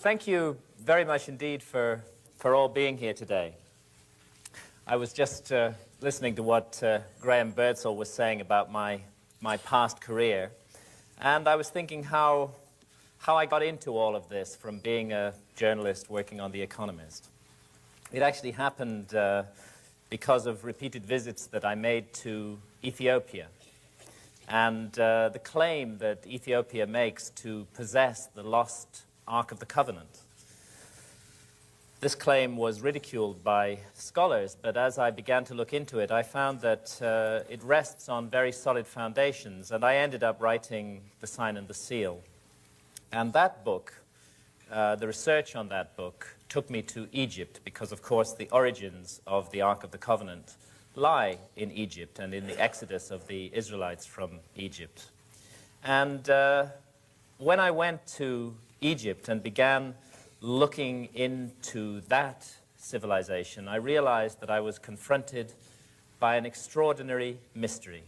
Thank you very much indeed for all being here today. I was just listening to what Graham Birdsall was saying about my past career, and I was thinking how I got into all of this from being a journalist working on The Economist. It actually happened because of repeated visits that I made to Ethiopia, and the claim that Ethiopia makes to possess the lost Ark of the Covenant. This claim was ridiculed by scholars, but as I began to look into it, I found that it rests on very solid foundations, and I ended up writing The Sign and the Seal. And that book, the research on that book, took me to Egypt, because, of course, the origins of the Ark of the Covenant lie in Egypt and in the exodus of the Israelites from Egypt. And when I went to Egypt and began looking into that civilization, I realized that I was confronted by an extraordinary mystery,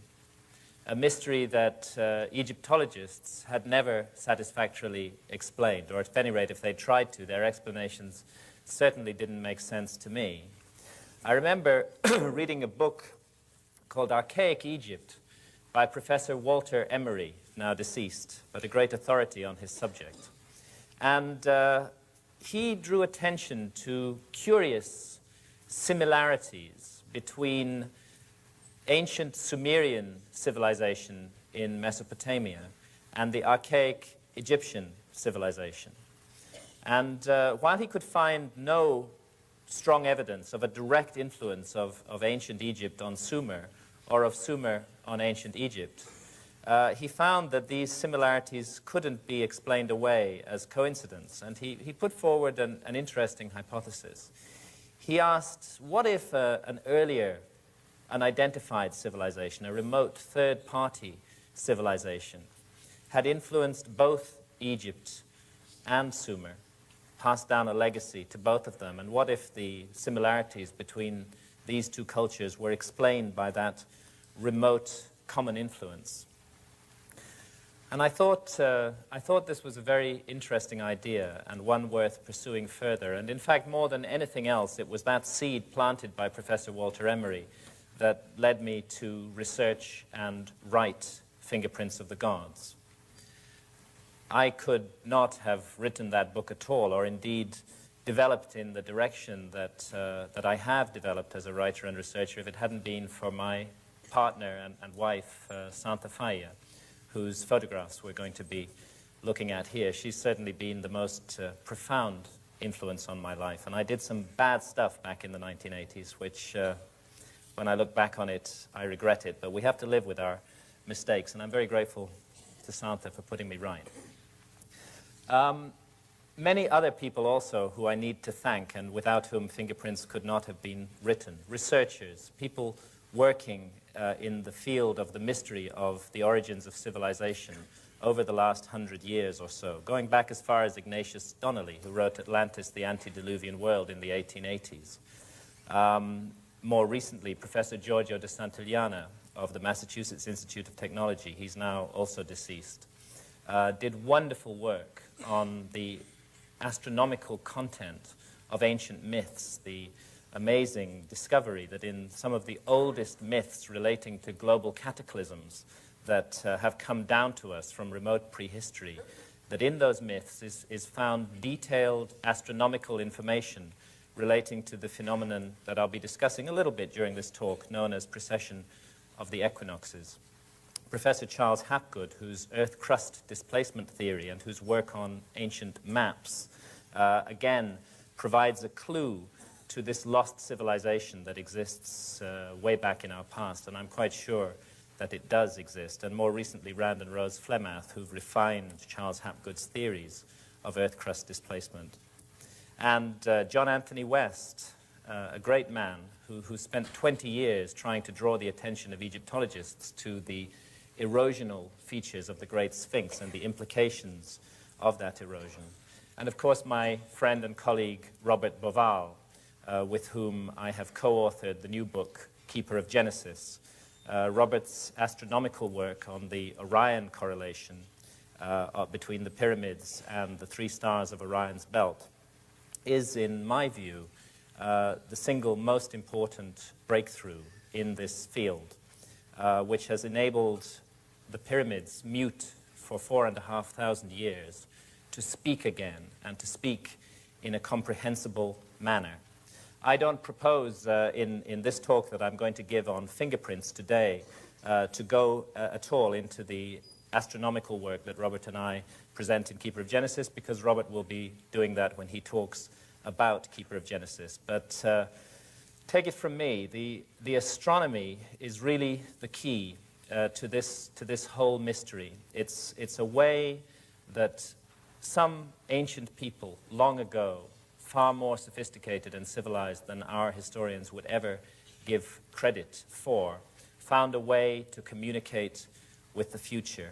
a mystery that Egyptologists had never satisfactorily explained, or at any rate, if they tried to, their explanations certainly didn't make sense to me. I remember reading a book called Archaic Egypt by Professor Walter Emery, now deceased, but a great authority on his subject. And he drew attention to curious similarities between ancient Sumerian civilization in Mesopotamia and the archaic Egyptian civilization. And while he could find no strong evidence of a direct influence of ancient Egypt on Sumer, or of Sumer on ancient Egypt, he found that these similarities couldn't be explained away as coincidence, and he put forward an interesting hypothesis. He asked, what if an earlier unidentified civilization, a remote third-party civilization, had influenced both Egypt and Sumer, passed down a legacy to both of them, and what if the similarities between these two cultures were explained by that remote common influence? And I thought this was a very interesting idea and one worth pursuing further. And in fact, more than anything else, it was that seed planted by Professor Walter Emery that led me to research and write Fingerprints of the Gods. I could not have written that book at all, or indeed developed in the direction that I have developed as a writer and researcher, if it hadn't been for my partner and wife, Santa Faya, whose photographs we're going to be looking at here. She's certainly been the most profound influence on my life. And I did some bad stuff back in the 1980s, which, when I look back on it, I regret it. But we have to live with our mistakes, and I'm very grateful to Santa for putting me right. Many other people also who I need to thank, and without whom Fingerprints could not have been written. Researchers, people working in the field of the mystery of the origins of civilization over the last 100 years or so, going back as far as Ignatius Donnelly, who wrote Atlantis, the Antediluvian World in the 1880s. More recently, Professor Giorgio de Santillana of the Massachusetts Institute of Technology, he's now also deceased, did wonderful work on the astronomical content of ancient myths, the amazing discovery that in some of the oldest myths relating to global cataclysms that have come down to us from remote prehistory, that in those myths is found detailed astronomical information relating to the phenomenon that I'll be discussing a little bit during this talk, known as precession of the equinoxes. Professor Charles Hapgood, whose Earth crust displacement theory and whose work on ancient maps, again, provides a clue to this lost civilization that exists way back in our past, and I'm quite sure that it does exist. And more recently, Rand and Rose Flemath, who've refined Charles Hapgood's theories of Earth crust displacement. And John Anthony West, a great man who spent 20 years trying to draw the attention of Egyptologists to the erosional features of the Great Sphinx and the implications of that erosion. And of course, my friend and colleague, Robert Boval, with whom I have co-authored the new book, Keeper of Genesis. Robert's astronomical work on the Orion correlation between the pyramids and the 3 stars of Orion's belt is, in my view, the single most important breakthrough in this field, which has enabled the pyramids, mute for 4,500 years, to speak again and to speak in a comprehensible manner. I don't propose in this talk that I'm going to give on fingerprints today to go at all into the astronomical work that Robert and I present in Keeper of Genesis, because Robert will be doing that when he talks about Keeper of Genesis. But take it from me, the astronomy is really the key to this whole mystery. It's a way that some ancient people long ago, far more sophisticated and civilized than our historians would ever give credit for, found a way to communicate with the future,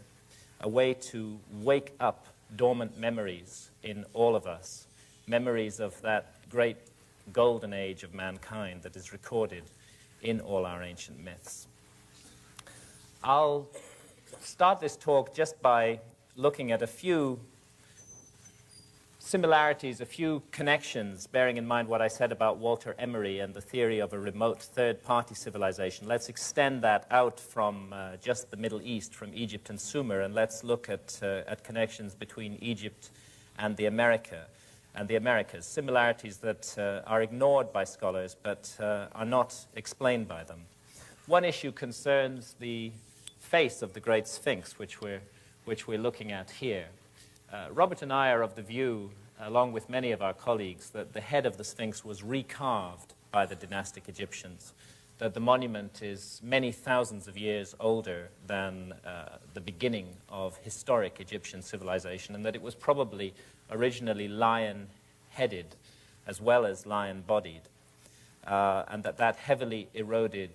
a way to wake up dormant memories in all of us, memories of that great golden age of mankind that is recorded in all our ancient myths. I'll start this talk just by looking at a few similarities, a few connections, bearing in mind what I said about Walter Emery and the theory of a remote third-party civilization. Let's extend that out from just the Middle East, from Egypt and Sumer, and let's look at connections between Egypt and the Americas, similarities that are ignored by scholars but are not explained by them. One issue concerns the face of the Great Sphinx, which we're looking at here. Robert and I are of the view, along with many of our colleagues, that the head of the Sphinx was recarved by the dynastic Egyptians, that the monument is many thousands of years older than the beginning of historic Egyptian civilization, and that it was probably originally lion-headed as well as lion-bodied, and that heavily eroded,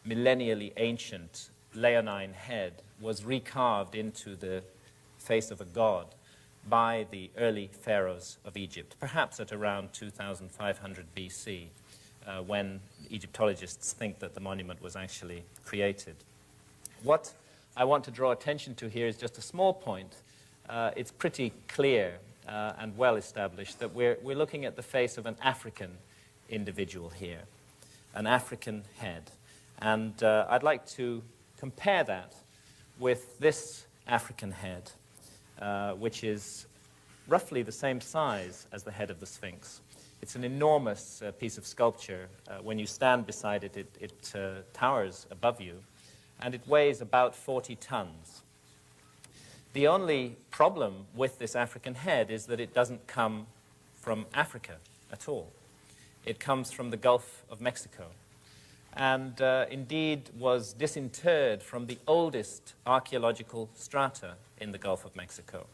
millennially ancient leonine head was recarved into the face of a god by the early pharaohs of Egypt, perhaps at around 2500 BC, when Egyptologists think that the monument was actually created. What I want to draw attention to here is just a small point. It's pretty clear and well established that we're looking at the face of an African individual here, an African head. And I'd like to compare that with this African head, which is roughly the same size as the head of the Sphinx. It's an enormous piece of sculpture. When you stand beside it, it towers above you, and it weighs about 40 tons. The only problem with this African head is that it doesn't come from Africa at all. It comes from the Gulf of Mexico, and indeed was disinterred from the oldest archaeological strata in the Gulf of Mexico,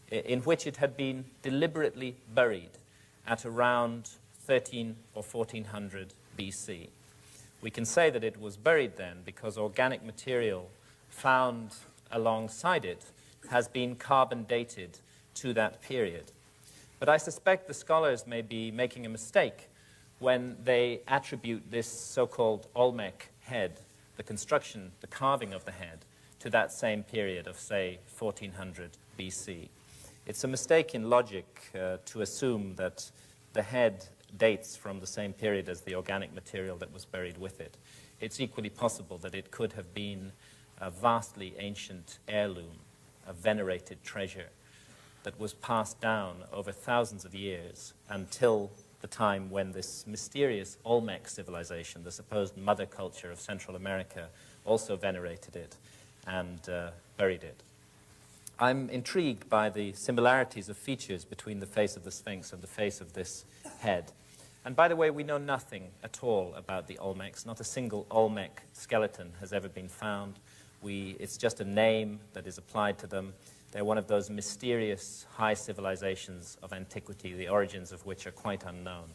in which it had been deliberately buried at around 13 or 1400 BC. We can say that it was buried then because organic material found alongside it has been carbon dated to that period. But I suspect the scholars may be making a mistake when they attribute this so-called Olmec head, the construction, the carving of the head, to that same period of, say, 1400 BC. It's a mistake in logic to assume that the head dates from the same period as the organic material that was buried with it. It's equally possible that it could have been a vastly ancient heirloom, a venerated treasure that was passed down over thousands of years until the time when this mysterious Olmec civilization, the supposed mother culture of Central America, also venerated it and buried it. I'm intrigued by the similarities of features between the face of the Sphinx and the face of this head. And by the way, we know nothing at all about the Olmecs. Not a single Olmec skeleton has ever been found. It's just a name that is applied to them. They're one of those mysterious high civilizations of antiquity, the origins of which are quite unknown.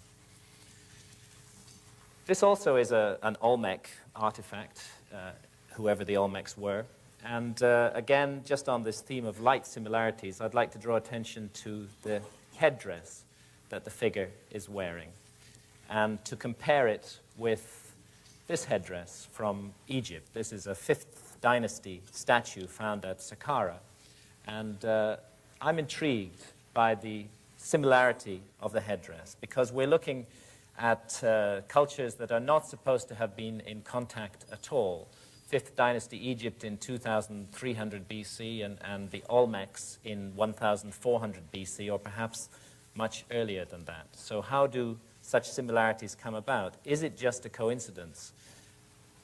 This also is an Olmec artifact, whoever the Olmecs were. And again, just on this theme of light similarities, I'd like to draw attention to the headdress that the figure is wearing, and to compare it with this headdress from Egypt. This is a 5th dynasty statue found at Saqqara, And I'm intrigued by the similarity of the headdress, because we're looking at cultures that are not supposed to have been in contact at all. 5th Dynasty Egypt in 2300 BC and the Olmecs in 1400 BC, or perhaps much earlier than that. So how do such similarities come about? Is it just a coincidence?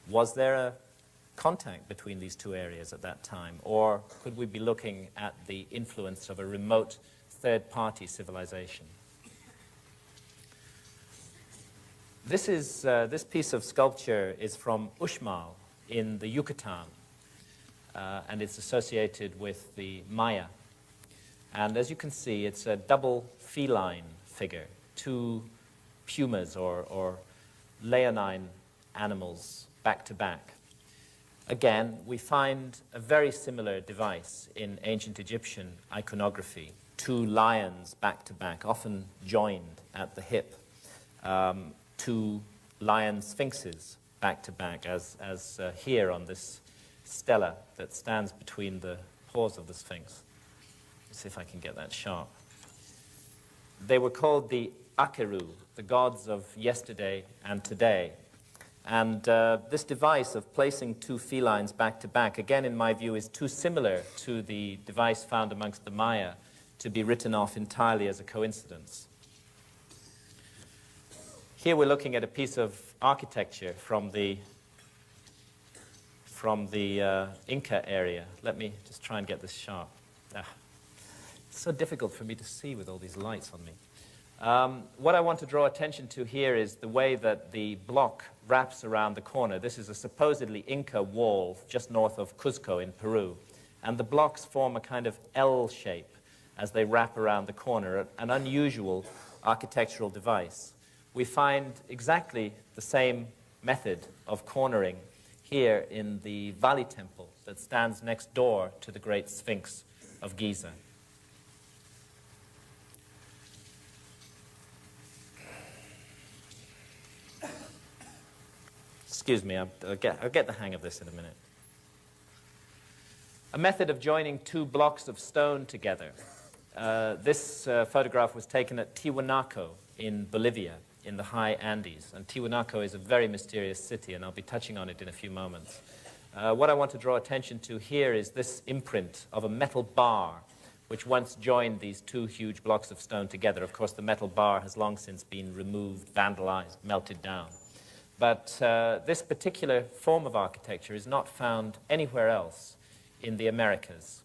Was there a contact between these two areas at that time? Or could we be looking at the influence of a remote third-party civilization? This piece of sculpture is from Uxmal in the Yucatan, and it's associated with the Maya. And as you can see, it's a double feline figure, two pumas or leonine animals back to back. Again, we find a very similar device in ancient Egyptian iconography, two lions back to back, often joined at the hip, two lion sphinxes back to back, as here on this stela that stands between the paws of the sphinx. Let's see if I can get that sharp. They were called the Akeru, the gods of yesterday and today. And this device of placing two felines back to back, again, in my view, is too similar to the device found amongst the Maya to be written off entirely as a coincidence. Here we're looking at a piece of architecture from the Inca area. Let me just try and get this sharp. It's so difficult for me to see with all these lights on me. What I want to draw attention to here is the way that the block wraps around the corner. This is a supposedly Inca wall just north of Cuzco in Peru. And the blocks form a kind of L shape as they wrap around the corner, an unusual architectural device. We find exactly the same method of cornering here in the Valley Temple that stands next door to the Great Sphinx of Giza. Excuse me, I'll get the hang of this in a minute. A method of joining two blocks of stone together. This photograph was taken at Tiwanaku in Bolivia, in the high Andes. And Tiwanaku is a very mysterious city, and I'll be touching on it in a few moments. What I want to draw attention to here is this imprint of a metal bar, which once joined these two huge blocks of stone together. Of course, the metal bar has long since been removed, vandalized, melted down. But this particular form of architecture is not found anywhere else in the Americas.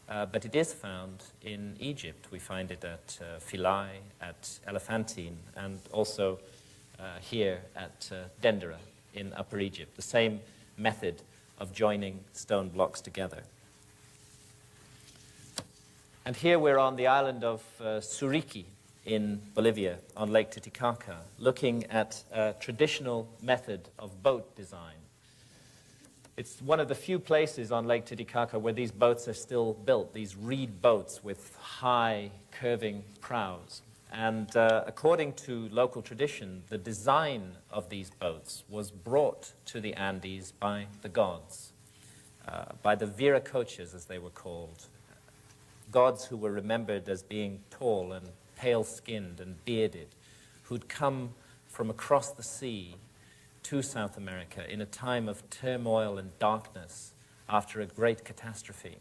But it is found in Egypt. We find it at Philae, at Elephantine, and also here at Dendera in Upper Egypt. The same method of joining stone blocks together. And here we're on the island of Suriqui in Bolivia, on Lake Titicaca, looking at a traditional method of boat design. It's one of the few places on Lake Titicaca where these boats are still built, these reed boats with high, curving prows. And according to local tradition, the design of these boats was brought to the Andes by the gods, by the Viracochas, as they were called, gods who were remembered as being tall and pale-skinned and bearded, who'd come from across the sea to South America in a time of turmoil and darkness after a great catastrophe,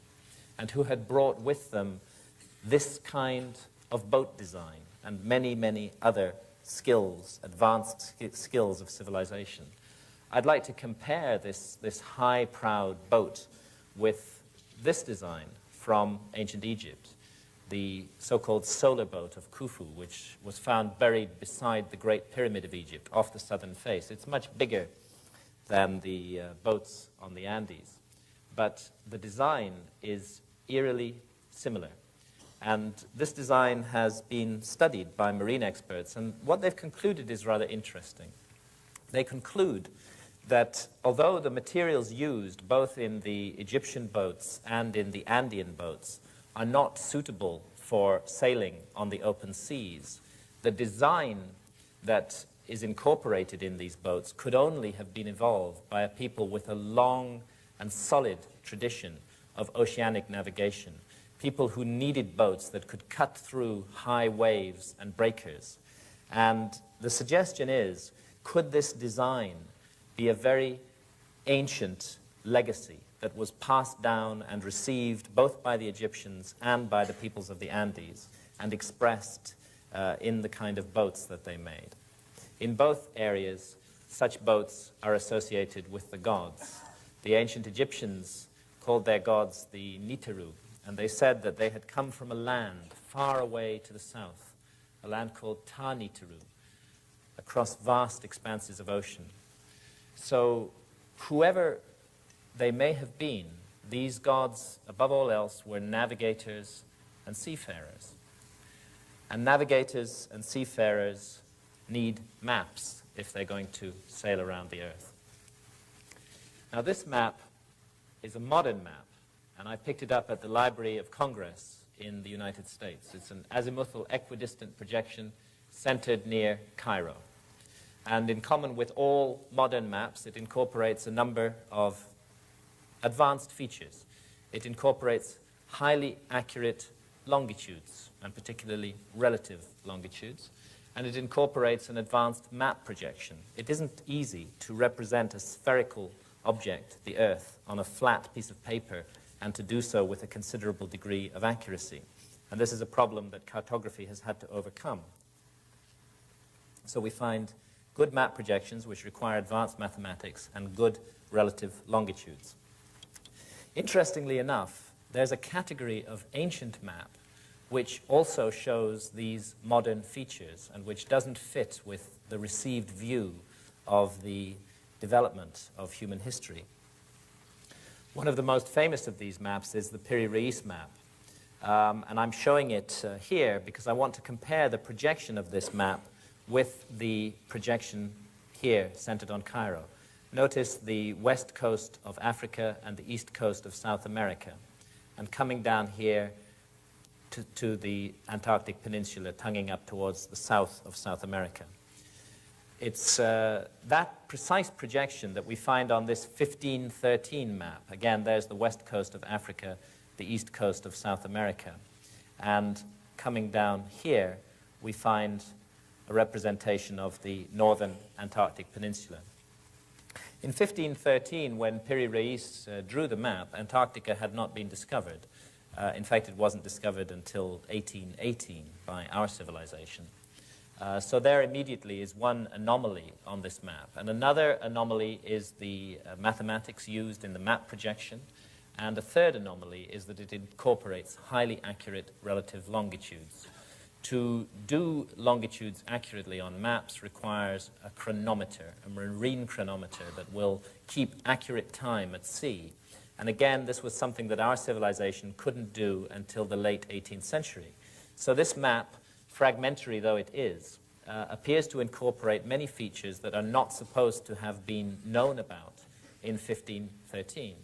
and who had brought with them this kind of boat design and many, many other skills, advanced skills of civilization. I'd like to compare this high-prowed boat with this design from ancient Egypt, the so-called solar boat of Khufu, which was found buried beside the Great Pyramid of Egypt off the southern face. It's much bigger than the boats on the Andes, but the design is eerily similar. And this design has been studied by marine experts, and what they've concluded is rather interesting. They conclude that although the materials used both in the Egyptian boats and in the Andean boats are not suitable for sailing on the open seas, the design that is incorporated in these boats could only have been evolved by a people with a long and solid tradition of oceanic navigation, people who needed boats that could cut through high waves and breakers. And the suggestion is, could this design be a very ancient legacy that was passed down and received both by the Egyptians and by the peoples of the Andes and expressed in the kind of boats that they made? In both areas, such boats are associated with the gods. The ancient Egyptians called their gods the Niteru, and they said that they had come from a land far away to the south, a land called Ta-Niteru, across vast expanses of ocean. So whoever they may have been, these gods, above all else, were navigators and seafarers. And navigators and seafarers need maps if they're going to sail around the earth. Now, this map is a modern map, and I picked it up at the Library of Congress in the United States. It's an azimuthal equidistant projection centered near Cairo. And in common with all modern maps, it incorporates a number of advanced features. It incorporates highly accurate longitudes, and particularly relative longitudes. And it incorporates an advanced map projection. It isn't easy to represent a spherical object, the Earth, on a flat piece of paper, and to do so with a considerable degree of accuracy. And this is a problem that cartography has had to overcome. So we find good map projections which require advanced mathematics and good relative longitudes. Interestingly enough, there's a category of ancient map which also shows these modern features and which doesn't fit with the received view of the development of human history. One of the most famous of these maps is the Piri-Reis map. And I'm showing it here because I want to compare the projection of this map with the projection here centered on Cairo. Notice the west coast of Africa and the east coast of South America, and coming down here to the Antarctic Peninsula, tonguing up towards the south of South America. It's that precise projection that we find on this 1513 map. Again, there's the west coast of Africa, the east coast of South America. And coming down here, we find a representation of the northern Antarctic Peninsula. In 1513, when Piri-Reis drew the map, Antarctica had not been discovered. In fact, it wasn't discovered until 1818 by our civilization. So there immediately is one anomaly on this map. And another anomaly is the mathematics used in the map projection. And a third anomaly is that it incorporates highly accurate relative longitudes. To do longitudes accurately on maps requires a chronometer, a marine chronometer that will keep accurate time at sea. And again, this was something that our civilization couldn't do until the late 18th century. So this map, fragmentary though it is, appears to incorporate many features that are not supposed to have been known about in 1513.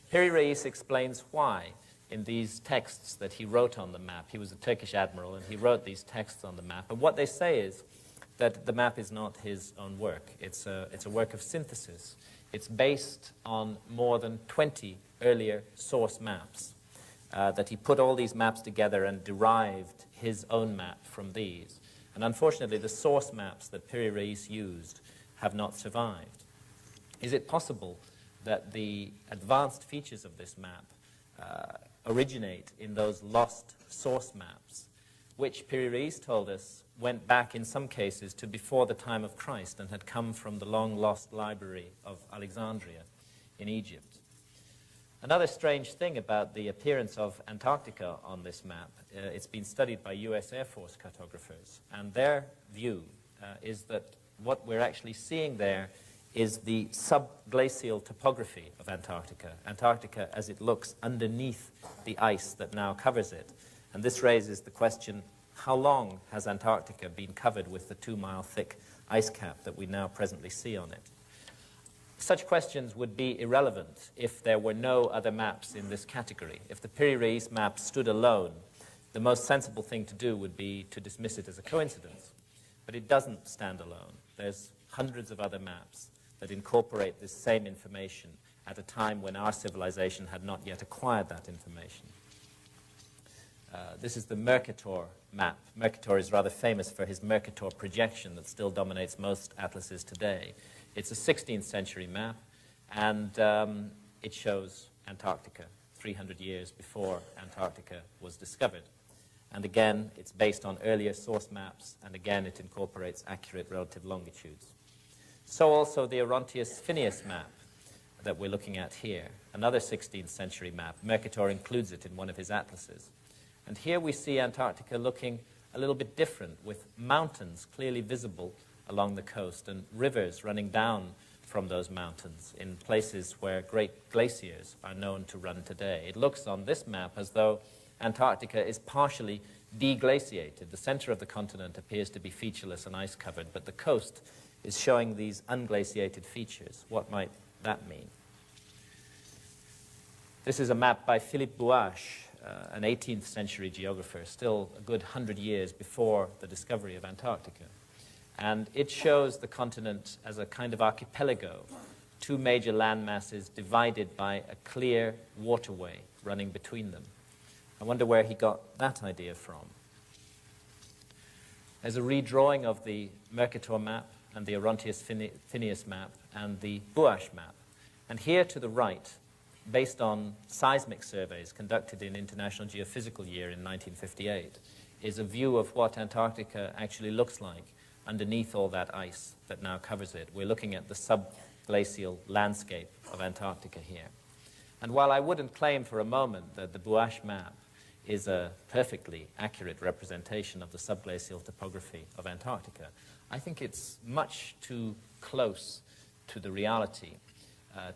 Piri-Reis explains why in these texts that he wrote on the map. He was a Turkish admiral, and he wrote these texts on the map. And what they say is that the map is not his own work. It's a work of synthesis. It's based on more than 20 earlier source maps, that he put all these maps together and derived his own map from these. And unfortunately, the source maps that Piri-Reis used have not survived. Is it possible that the advanced features of this map originate in those lost source maps, which Piri-Reis told us went back in some cases to before the time of Christ and had come from the long-lost library of Alexandria in Egypt? Another strange thing about the appearance of Antarctica on this map, it's been studied by US Air Force cartographers, and their view is that what we're actually seeing there is the subglacial topography of Antarctica. Antarctica as it looks underneath the ice that now covers it. And this raises the question, how long has Antarctica been covered with the 2-mile thick ice cap that we now presently see on it? Such questions would be irrelevant if there were no other maps in this category. If the Piri-Reis map stood alone, the most sensible thing to do would be to dismiss it as a coincidence. But it doesn't stand alone. There's hundreds of other maps that incorporate this same information at a time when our civilization had not yet acquired that information. This is the Mercator map. Mercator is rather famous for his Mercator projection that still dominates most atlases today. It's a 16th century map, and it shows Antarctica 300 years before Antarctica was discovered. And again, it's based on earlier source maps, and again, it incorporates accurate relative longitudes. So also the Orontius Phineus map that we're looking at here, another 16th century map. Mercator includes it in one of his atlases. And here we see Antarctica looking a little bit different, with mountains clearly visible along the coast and rivers running down from those mountains in places where great glaciers are known to run today. It looks on this map as though Antarctica is partially deglaciated. The center of the continent appears to be featureless and ice-covered, but the coast is showing these unglaciated features. What might that mean? This is a map by Philippe Bouache, an 18th century geographer, still a good 100 years before the discovery of Antarctica. And it shows the continent as a kind of archipelago, two major land masses divided by a clear waterway running between them. I wonder where he got that idea from. There's a redrawing of the Mercator map and the Orontius Phineus map and the Bouache map. And here to the right, based on seismic surveys conducted in International Geophysical Year in 1958, is a view of what Antarctica actually looks like underneath all that ice that now covers it. We're looking at the subglacial landscape of Antarctica here. And while I wouldn't claim for a moment that the Bouache map is a perfectly accurate representation of the subglacial topography of Antarctica, I think it's much too close to the reality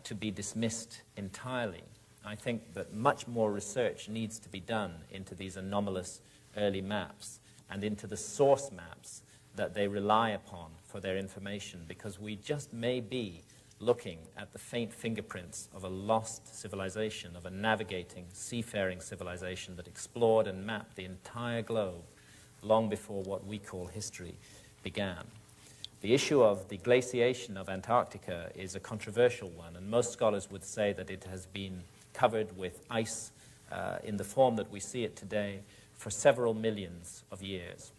to be dismissed entirely. I think that much more research needs to be done into these anomalous early maps and into the source maps that they rely upon for their information, because we just may be looking at the faint fingerprints of a lost civilization, of a navigating, seafaring civilization that explored and mapped the entire globe long before what we call history began. The issue of the glaciation of Antarctica is a controversial one, and most scholars would say that it has been covered with ice in the form that we see it today for several millions of years.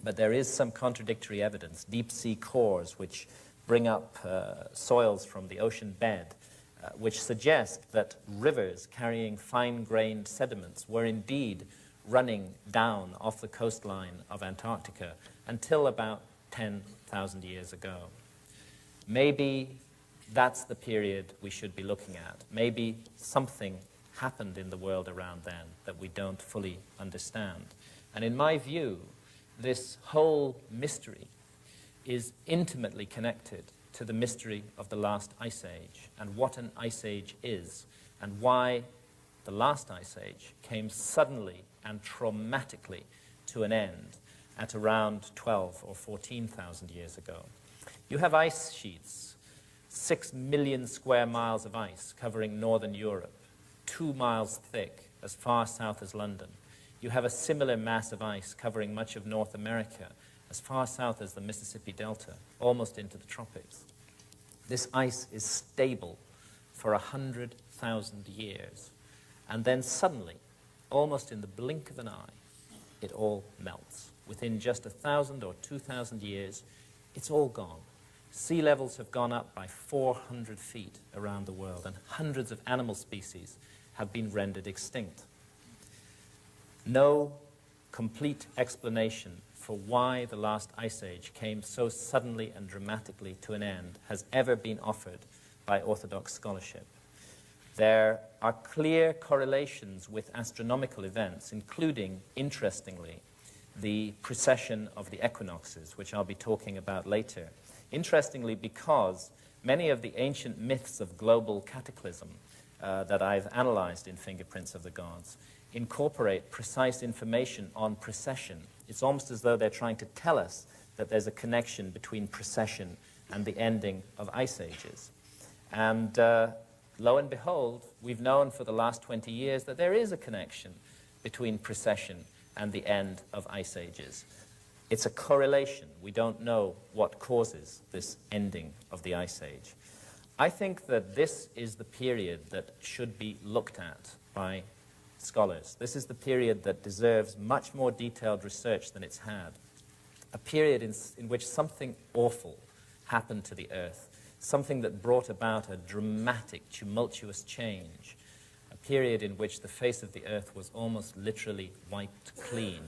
But there is some contradictory evidence, deep-sea cores which bring up soils from the ocean bed, which suggest that rivers carrying fine-grained sediments were indeed running down off the coastline of Antarctica until about 10,000 years ago. Maybe that's the period we should be looking at. Maybe something happened in the world around then that we don't fully understand. And in my view, this whole mystery is intimately connected to the mystery of the last ice age and what an ice age is and why the last ice age came suddenly and traumatically to an end at around 12 or 14,000 years ago. You have ice sheets, 6 million square miles of ice covering northern Europe, 2 miles thick as far south as London. You have a similar mass of ice covering much of North America, as far south as the Mississippi Delta, almost into the tropics. This ice is stable for 100,000 years. And then suddenly, almost in the blink of an eye, it all melts. Within just 1,000 or 2,000 years, it's all gone. Sea levels have gone up by 400 feet around the world, and hundreds of animal species have been rendered extinct. No complete explanation for why the last ice age came so suddenly and dramatically to an end has ever been offered by orthodox scholarship. There are clear correlations with astronomical events, including, interestingly, the precession of the equinoxes, which I'll be talking about later. Interestingly, because many of the ancient myths of global cataclysm that I've analyzed in Fingerprints of the Gods incorporate precise information on precession. It's almost as though they're trying to tell us that there's a connection between precession and the ending of ice ages. And lo and behold, we've known for the last 20 years that there is a connection between precession and the end of ice ages. It's a correlation. We don't know what causes this ending of the ice age. I think that this is the period that should be looked at by scholars. This is the period that deserves much more detailed research than it's had. A period in which something awful happened to the earth, something that brought about a dramatic, tumultuous change. A period in which the face of the earth was almost literally wiped clean,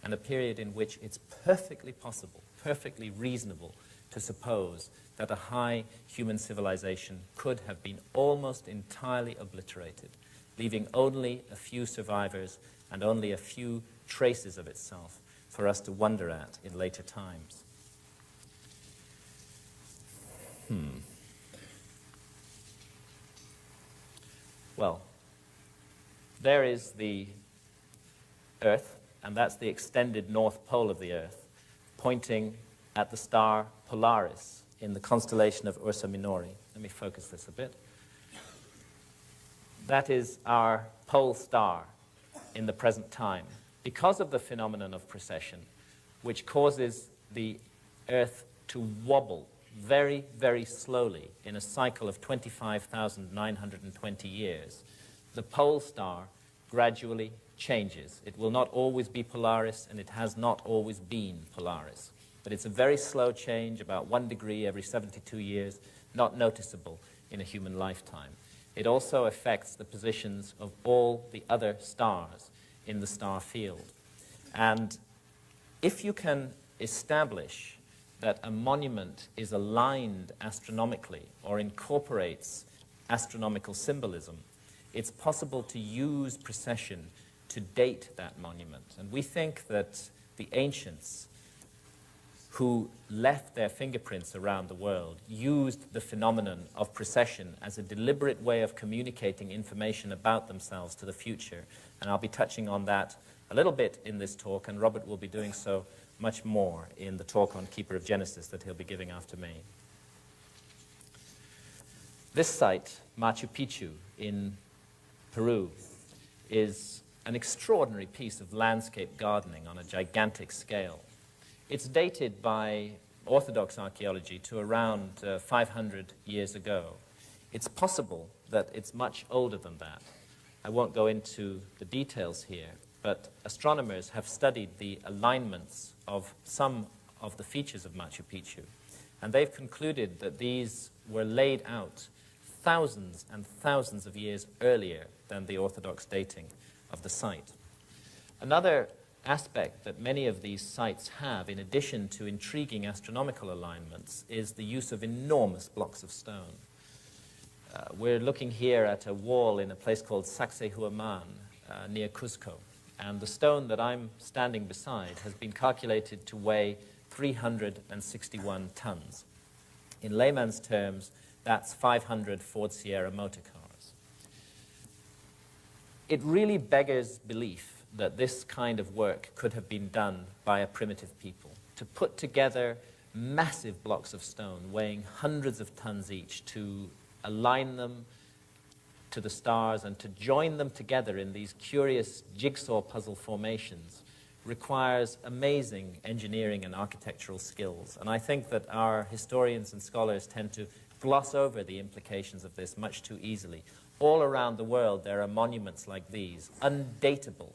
and a period in which it's perfectly possible, perfectly reasonable to suppose that a high human civilization could have been almost entirely obliterated, leaving only a few survivors and only a few traces of itself for us to wonder at in later times. Well, there is the Earth, and that's the extended north pole of the Earth, pointing at the star Polaris in the constellation of Ursa Minori. Let me focus this a bit. That is our pole star in the present time, because of the phenomenon of precession, which causes the Earth to wobble very, very slowly in a cycle of 25,920 years. The pole star gradually changes. It will not always be Polaris, and it has not always been Polaris. But it's a very slow change, about 1 degree every 72 years, not noticeable in a human lifetime. It also affects the positions of all the other stars in the star field. And if you can establish that a monument is aligned astronomically or incorporates astronomical symbolism, it's possible to use precession to date that monument. And we think that the ancients who left their fingerprints around the world used the phenomenon of precession as a deliberate way of communicating information about themselves to the future. And I'll be touching on that a little bit in this talk, and Robert will be doing so much more in the talk on Keeper of Genesis that he'll be giving after me. This site, Machu Picchu in Peru, is an extraordinary piece of landscape gardening on a gigantic scale. It's dated by Orthodox archaeology to around 500 years ago. It's possible that it's much older than that. I won't go into the details here, but astronomers have studied the alignments of some of the features of Machu Picchu, and they've concluded that these were laid out thousands and thousands of years earlier than the Orthodox dating of the site. Another aspect that many of these sites have, in addition to intriguing astronomical alignments, is the use of enormous blocks of stone. We're looking here at a wall in a place called Sacsayhuaman near Cuzco, and the stone that I'm standing beside has been calculated to weigh 361 tons. In layman's terms, that's 500 Ford Sierra motor cars. It really beggars belief that this kind of work could have been done by a primitive people, to put together massive blocks of stone weighing hundreds of tons each, to align them to the stars and to join them together in these curious jigsaw puzzle formations requires amazing engineering and architectural skills. And I think that our historians and scholars tend to gloss over the implications of this much too easily. All around the world there are monuments like these, undateable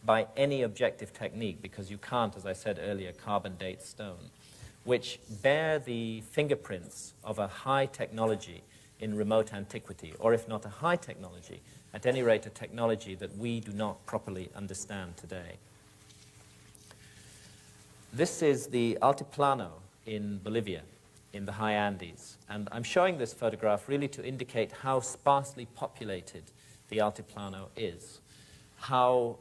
by any objective technique, because you can't, as I said earlier, carbon date stone, which bear the fingerprints of a high technology in remote antiquity, or if not a high technology, at any rate a technology that we do not properly understand today. This is the Altiplano in Bolivia, in the high Andes, and I'm showing this photograph really to indicate how sparsely populated the Altiplano is, how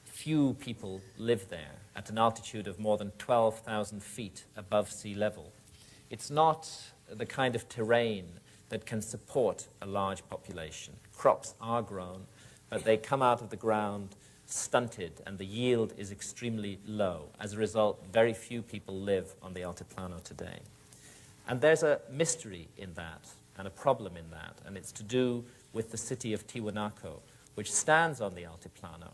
few people live there at an altitude of more than 12,000 feet above sea level. It's not the kind of terrain that can support a large population. Crops are grown, but they come out of the ground stunted, and the yield is extremely low. As a result, very few people live on the Altiplano today. And there's a mystery in that, and a problem in that, and it's to do with the city of Tiwanaku, which stands on the Altiplano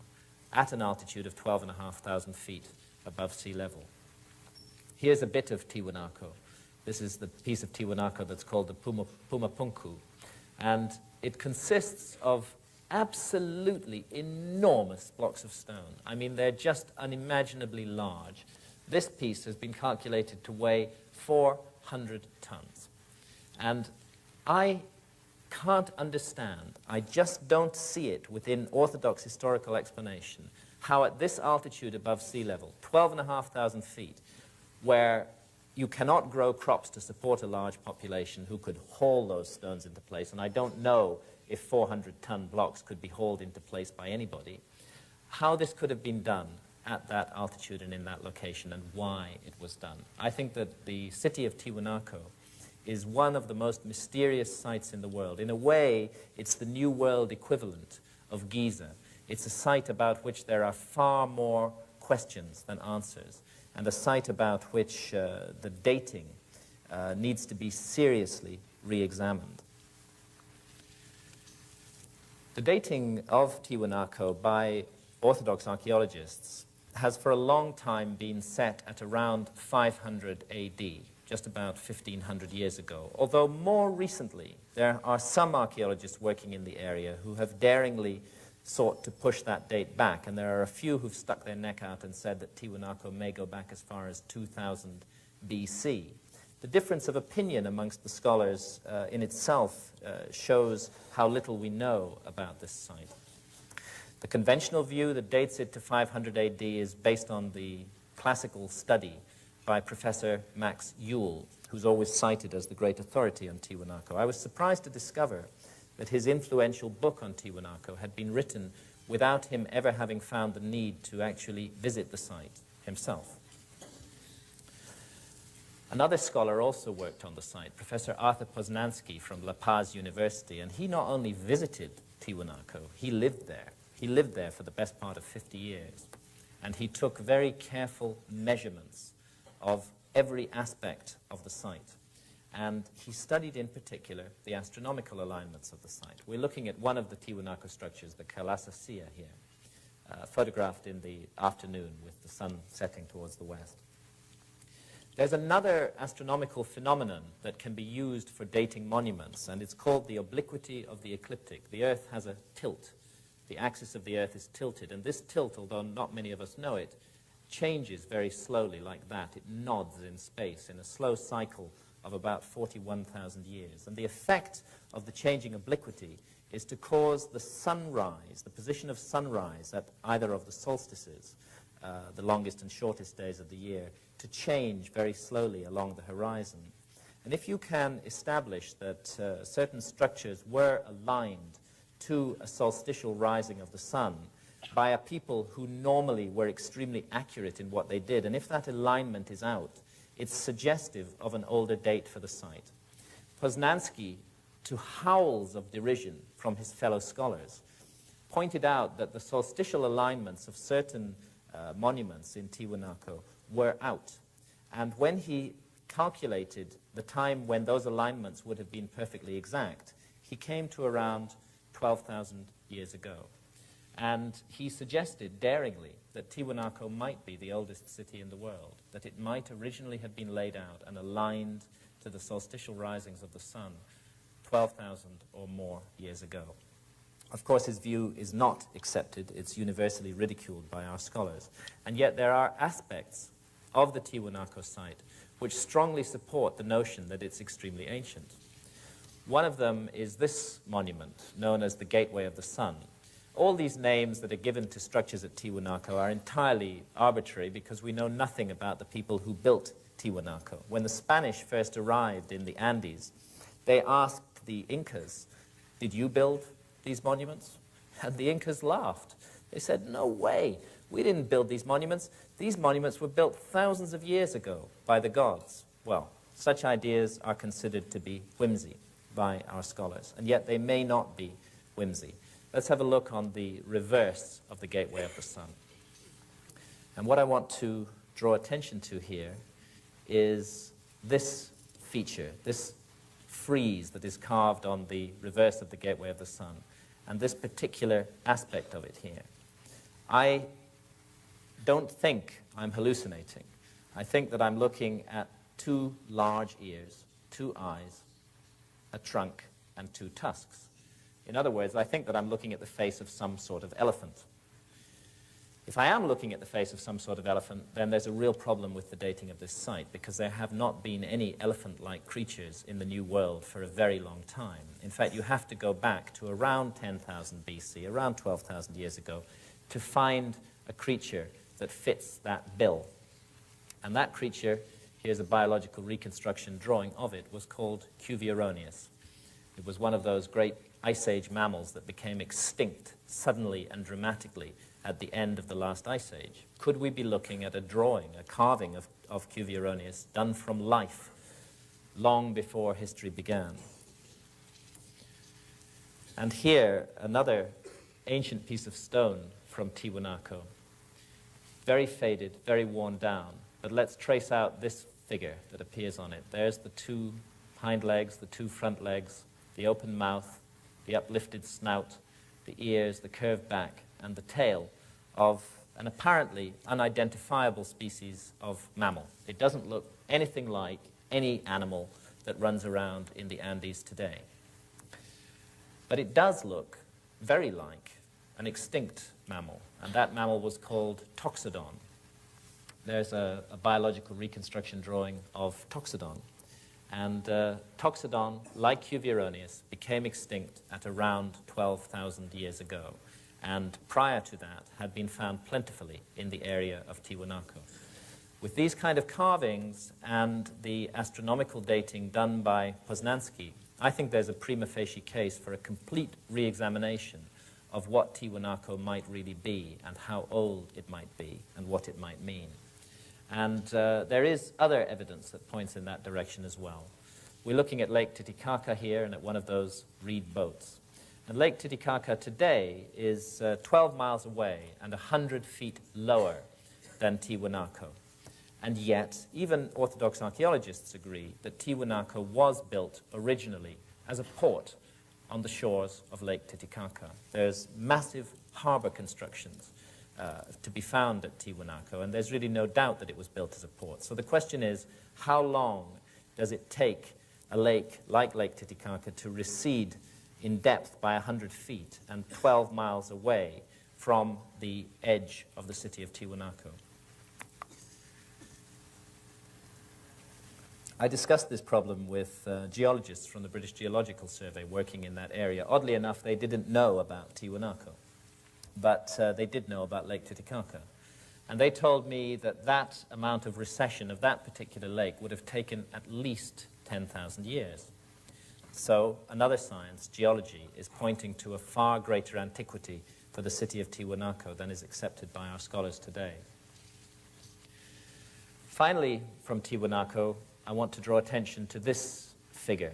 at an altitude of 12,500 feet above sea level. Here's a bit of Tiwanaku. This is the piece of Tiwanaku that's called the Pumapunku, and it consists of absolutely enormous blocks of stone. I mean, they're just unimaginably large. This piece has been calculated to weigh 400 tons. And I can't understand, I just don't see it within orthodox historical explanation, how at this altitude above sea level, 12,500 feet, where you cannot grow crops to support a large population who could haul those stones into place, and I don't know if 400-ton blocks could be hauled into place by anybody, how this could have been done at that altitude and in that location, and why it was done. I think that the city of Tiwanaku is one of the most mysterious sites in the world. In a way, it's the New World equivalent of Giza. It's a site about which there are far more questions than answers, and a site about which the dating needs to be seriously re-examined. The dating of Tiwanaku by Orthodox archaeologists has for a long time been set at around 500 AD, just about 1,500 years ago. Although more recently, there are some archaeologists working in the area who have daringly sought to push that date back, and there are a few who've stuck their neck out and said that Tiwanaku may go back as far as 2000 BC. The difference of opinion amongst the scholars in itself shows how little we know about this site. The conventional view that dates it to 500 AD is based on the classical study by Professor Max Ewell, who's always cited as the great authority on Tiwanaku. I was surprised to discover that his influential book on Tiwanaku had been written without him ever having found the need to actually visit the site himself. Another scholar also worked on the site, Professor Arthur Poznański from La Paz University, and he not only visited Tiwanaku, he lived there. He lived there for the best part of 50 years, and he took very careful measurements of every aspect of the site. And he studied in particular the astronomical alignments of the site. We're looking at one of the Tiwanaku structures, the Kalasasea here, photographed in the afternoon with the sun setting towards the west. There's another astronomical phenomenon that can be used for dating monuments, and it's called the obliquity of the ecliptic. The Earth has a tilt. The axis of the Earth is tilted, and this tilt, although not many of us know it, changes very slowly like that. It nods in space in a slow cycle of about 41,000 years. And the effect of the changing obliquity is to cause the sunrise, the position of sunrise at either of the solstices, the longest and shortest days of the year, to change very slowly along the horizon. And if you can establish that certain structures were aligned to a solstitial rising of the sun by a people who normally were extremely accurate in what they did, and if that alignment is out, it's suggestive of an older date for the site. Poznański, to howls of derision from his fellow scholars, pointed out that the solstitial alignments of certain monuments in Tiwanaku were out. And when he calculated the time when those alignments would have been perfectly exact, he came to around 12,000 years ago. And he suggested daringly that Tiwanaku might be the oldest city in the world, that it might originally have been laid out and aligned to the solstitial risings of the sun 12,000 or more years ago. Of course, his view is not accepted. It's universally ridiculed by our scholars. And yet there are aspects of the Tiwanaku site which strongly support the notion that it's extremely ancient. One of them is this monument, known as the Gateway of the Sun. All these names that are given to structures at Tiwanaku are entirely arbitrary because we know nothing about the people who built Tiwanaku. When the Spanish first arrived in the Andes, they asked the Incas, "Did you build these monuments?" And the Incas laughed. They said, "No way, we didn't build these monuments. These monuments were built thousands of years ago by the gods." Well, such ideas are considered to be whimsy by our scholars, and yet they may not be whimsy. Let's have a look on the reverse of the Gateway of the Sun. And what I want to draw attention to here is this feature, this frieze that is carved on the reverse of the Gateway of the Sun, and this particular aspect of it here. I don't think I'm hallucinating. I think that I'm looking at two large ears, two eyes, a trunk, and two tusks. In other words, I think that I'm looking at the face of some sort of elephant. If I am looking at the face of some sort of elephant, then there's a real problem with the dating of this site, because there have not been any elephant-like creatures in the New World for a very long time. In fact, you have to go back to around 10,000 BC, around 12,000 years ago, to find a creature that fits that bill. And that creature, here's a biological reconstruction drawing of it, was called Cuvier. It was one of those great Ice Age mammals that became extinct suddenly and dramatically at the end of the last Ice Age. Could we be looking at a drawing, a carving of Cuvier done from life long before history began? And here, another ancient piece of stone from Tiwanaku. Very faded, very worn down. But let's trace out this figure that appears on it. There's the two hind legs, the two front legs, the open mouth, the uplifted snout, the ears, the curved back, and the tail of an apparently unidentifiable species of mammal. It doesn't look anything like any animal that runs around in the Andes today. But it does look very like an extinct mammal, and that mammal was called Toxodon. There's a biological reconstruction drawing of Toxodon. And Toxodon, like Cuvier, became extinct at around 12,000 years ago, and prior to that had been found plentifully in the area of Tiwanaku. With these kind of carvings and the astronomical dating done by Poznański, I think there's a prima facie case for a complete re-examination of what Tiwanaku might really be and how old it might be and what it might mean. And there is other evidence that points in that direction as well. We're looking at Lake Titicaca here and at one of those reed boats. And Lake Titicaca today is 12 miles away and 100 feet lower than Tiwanaku. And yet, even Orthodox archaeologists agree that Tiwanaku was built originally as a port on the shores of Lake Titicaca. There's massive harbor constructions to be found at Tiwanaku, and there's really no doubt that it was built as a port. So the question is, how long does it take a lake like Lake Titicaca to recede in depth by 100 feet and 12 miles away from the edge of the city of Tiwanaku? I discussed this problem with geologists from the British Geological Survey working in that area. Oddly enough, they didn't know about Tiwanaku, but they did know about Lake Titicaca. And they told me that that amount of recession of that particular lake would have taken at least 10,000 years. So another science, geology, is pointing to a far greater antiquity for the city of Tiwanaku than is accepted by our scholars today. Finally, from Tiwanaku, I want to draw attention to this figure.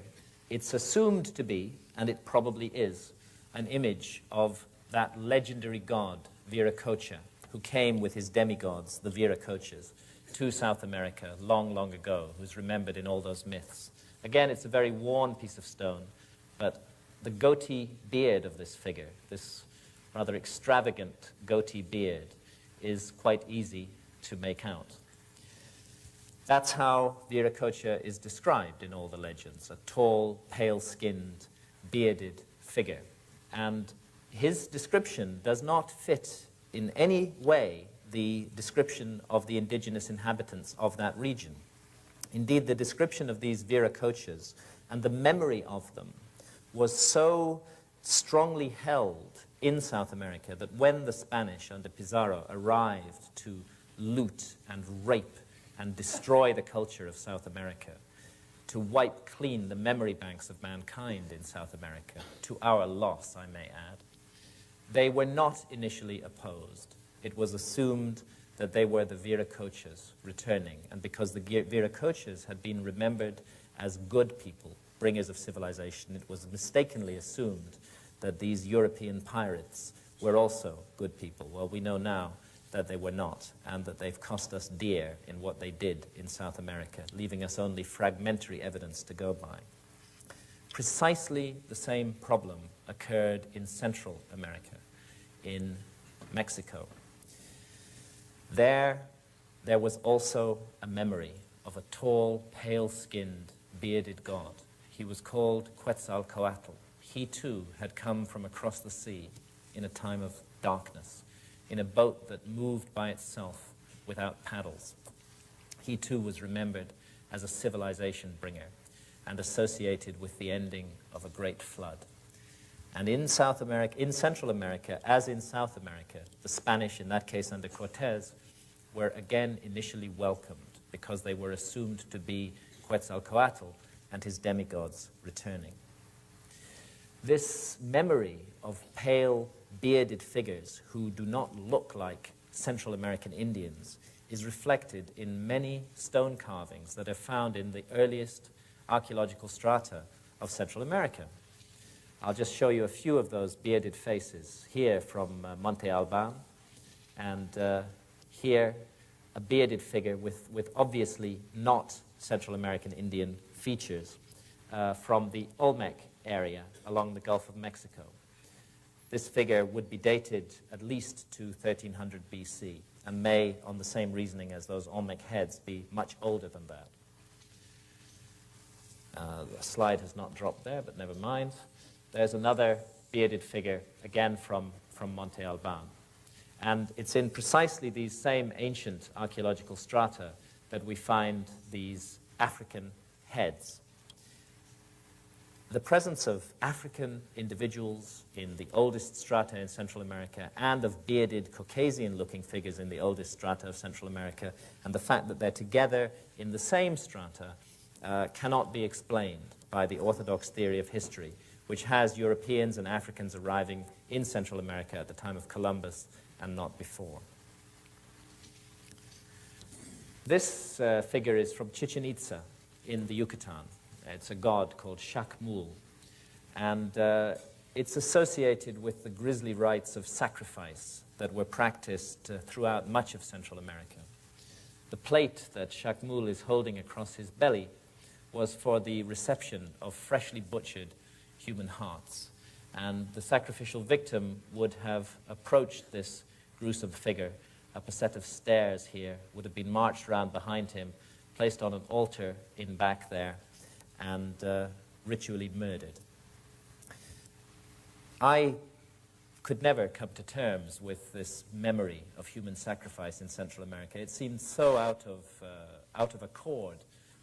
It's assumed to be, and it probably is, an image of that legendary god, Viracocha, who came with his demigods, the Viracochas, to South America long, long ago, who's remembered in all those myths. Again, it's a very worn piece of stone, but the goatee beard of this figure, this rather extravagant goatee beard, is quite easy to make out. That's how Viracocha is described in all the legends, a tall, pale-skinned, bearded figure. And his description does not fit in any way the description of the indigenous inhabitants of that region. Indeed, the description of these Viracochas and the memory of them was so strongly held in South America that when the Spanish under Pizarro arrived to loot and rape and destroy the culture of South America, to wipe clean the memory banks of mankind in South America, to our loss, I may add, they were not initially opposed. It was assumed that they were the Viracochas returning, and because the Viracochas had been remembered as good people, bringers of civilization, it was mistakenly assumed that these European pirates were also good people. Well, we know now that they were not, and that they've cost us dear in what they did in South America, leaving us only fragmentary evidence to go by. Precisely the same problem occurred in Central America, in Mexico. There was also a memory of a tall, pale-skinned, bearded god. He was called Quetzalcoatl. he too had come from across the sea in a time of darkness, in a boat that moved by itself without paddles. He too was remembered as a civilization bringer and associated with the ending of a great flood. And in South America, in Central America, as in South America, the Spanish, in that case under Cortés, were again initially welcomed because they were assumed to be Quetzalcoatl and his demigods returning. This memory of pale, bearded figures who do not look like Central American Indians is reflected in many stone carvings that are found in the earliest archaeological strata of Central America. I'll just show you a few of those bearded faces. Here from Monte Alban, and here a bearded figure with obviously not Central American Indian features from the Olmec area along the Gulf of Mexico. This figure would be dated at least to 1300 BC and may, on the same reasoning as those Olmec heads, be much older than that. The slide has not dropped there, but never mind. There's another bearded figure, again from Monte Alban. And it's in precisely these same ancient archaeological strata that we find these African heads. The presence of African individuals in the oldest strata in Central America and of bearded Caucasian-looking figures in the oldest strata of Central America, and the fact that they're together in the same strata cannot be explained by the orthodox theory of history, which has Europeans and Africans arriving in Central America at the time of Columbus and not before. This figure is from Chichen Itza in the Yucatan. It's a god called Shakmul, and it's associated with the grisly rites of sacrifice that were practiced throughout much of Central America. The plate that Shakmul is holding across his belly was for the reception of freshly butchered human hearts, and the sacrificial victim would have approached this gruesome figure up a set of stairs here, would have been marched around behind him, placed on an altar in back there, and ritually murdered. I could never come to terms with this memory of human sacrifice in Central America. It seemed so out of accord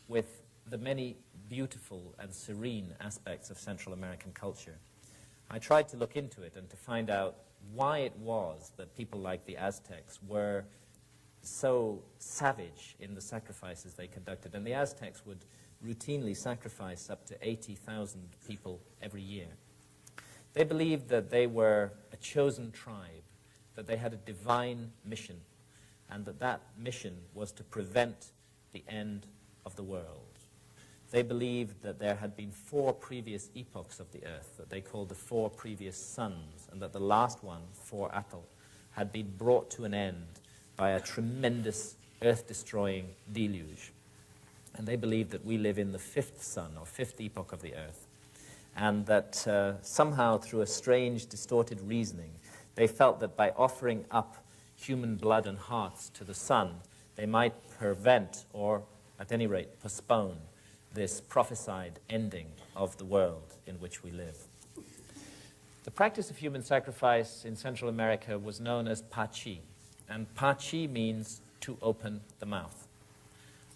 with the many beautiful and serene aspects of Central American culture. I tried to look into it and to find out why it was that people like the Aztecs were so savage in the sacrifices they conducted. And the Aztecs would routinely sacrifice up to 80,000 people every year. They believed that they were a chosen tribe, that they had a divine mission, and that that mission was to prevent the end of the world. They believed that there had been 4 previous epochs of the earth that they called the 4 previous suns, and that the last one, 4 Atl, had been brought to an end by a tremendous earth-destroying deluge. And they believed that we live in the 5th sun, or 5th epoch of the earth, and that somehow through a strange, distorted reasoning, they felt that by offering up human blood and hearts to the sun, they might prevent, or at any rate postpone, this prophesied ending of the world in which we live. The practice of human sacrifice in Central America was known as pachi, and pachi means to open the mouth.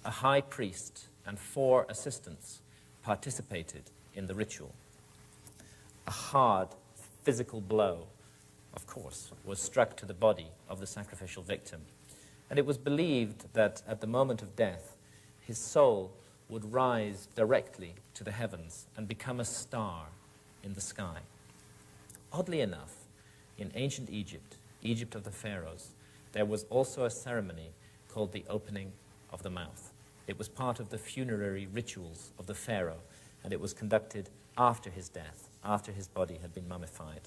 A high priest and 4 assistants participated in the ritual. A hard physical blow, of course, was struck to the body of the sacrificial victim, and it was believed that at the moment of death, his soul would rise directly to the heavens and become a star in the sky. Oddly enough, in ancient Egypt, Egypt of the pharaohs, there was also a ceremony called the opening of the mouth. It was part of the funerary rituals of the pharaoh, and it was conducted after his death, after his body had been mummified.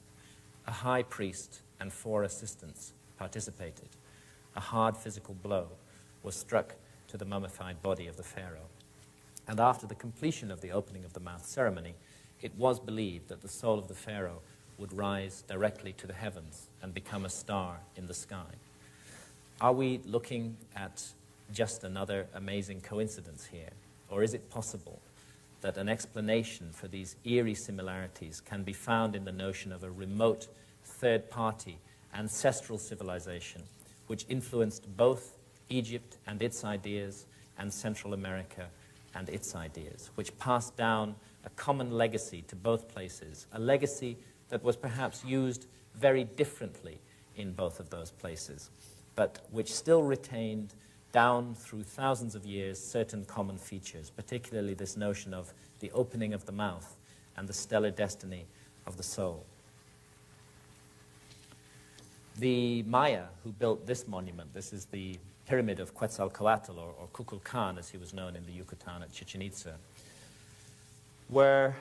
A high priest and 4 assistants participated. A hard physical blow was struck to the mummified body of the pharaoh. And after the completion of the opening of the mouth ceremony, it was believed that the soul of the pharaoh would rise directly to the heavens and become a star in the sky. Are we looking at just another amazing coincidence here? Or is it possible that an explanation for these eerie similarities can be found in the notion of a remote third-party ancestral civilization which influenced both Egypt and its ideas and Central America and its ideas, which passed down a common legacy to both places, a legacy that was perhaps used very differently in both of those places, but which still retained down through thousands of years certain common features, particularly this notion of the opening of the mouth and the stellar destiny of the soul. The Maya who built this monument, this is the pyramid of Quetzalcoatl, or Kukulkan as he was known in the Yucatan at Chichen Itza, were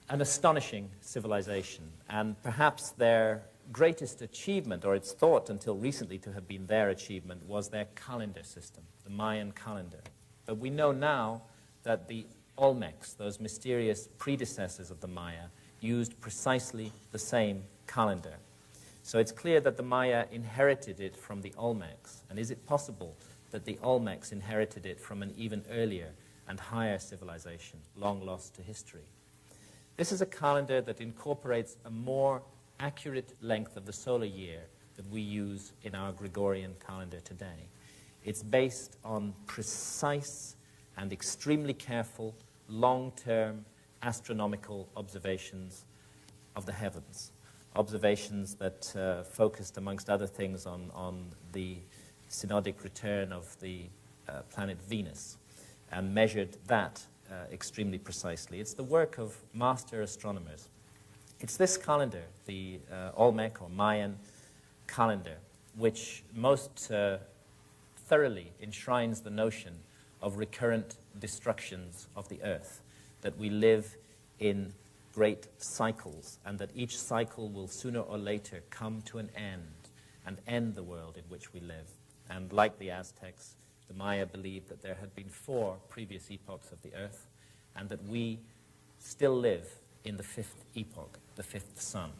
an astonishing civilization, and perhaps their greatest achievement, or it's thought until recently to have been their achievement, was their calendar system, the Mayan calendar. But we know now that the Olmecs, those mysterious predecessors of the Maya, used precisely the same calendar. So it's clear that the Maya inherited it from the Olmecs. And is it possible that the Olmecs inherited it from an even earlier and higher civilization, long lost to history? This is a calendar that incorporates a more accurate length of the solar year that we use in our Gregorian calendar today. It's based on precise and extremely careful, long-term astronomical observations of the heavens, observations that focused, amongst other things, on the synodic return of the planet Venus, and measured that extremely precisely. It's the work of master astronomers. It's this calendar, the Olmec or Mayan calendar, which most thoroughly enshrines the notion of recurrent destructions of the earth, that we live in great cycles, and that each cycle will sooner or later come to an end and end the world in which we live. And like the Aztecs, the Maya believed that there had been 4 previous epochs of the earth, and that we still live in the 5th epoch, the 5th sun.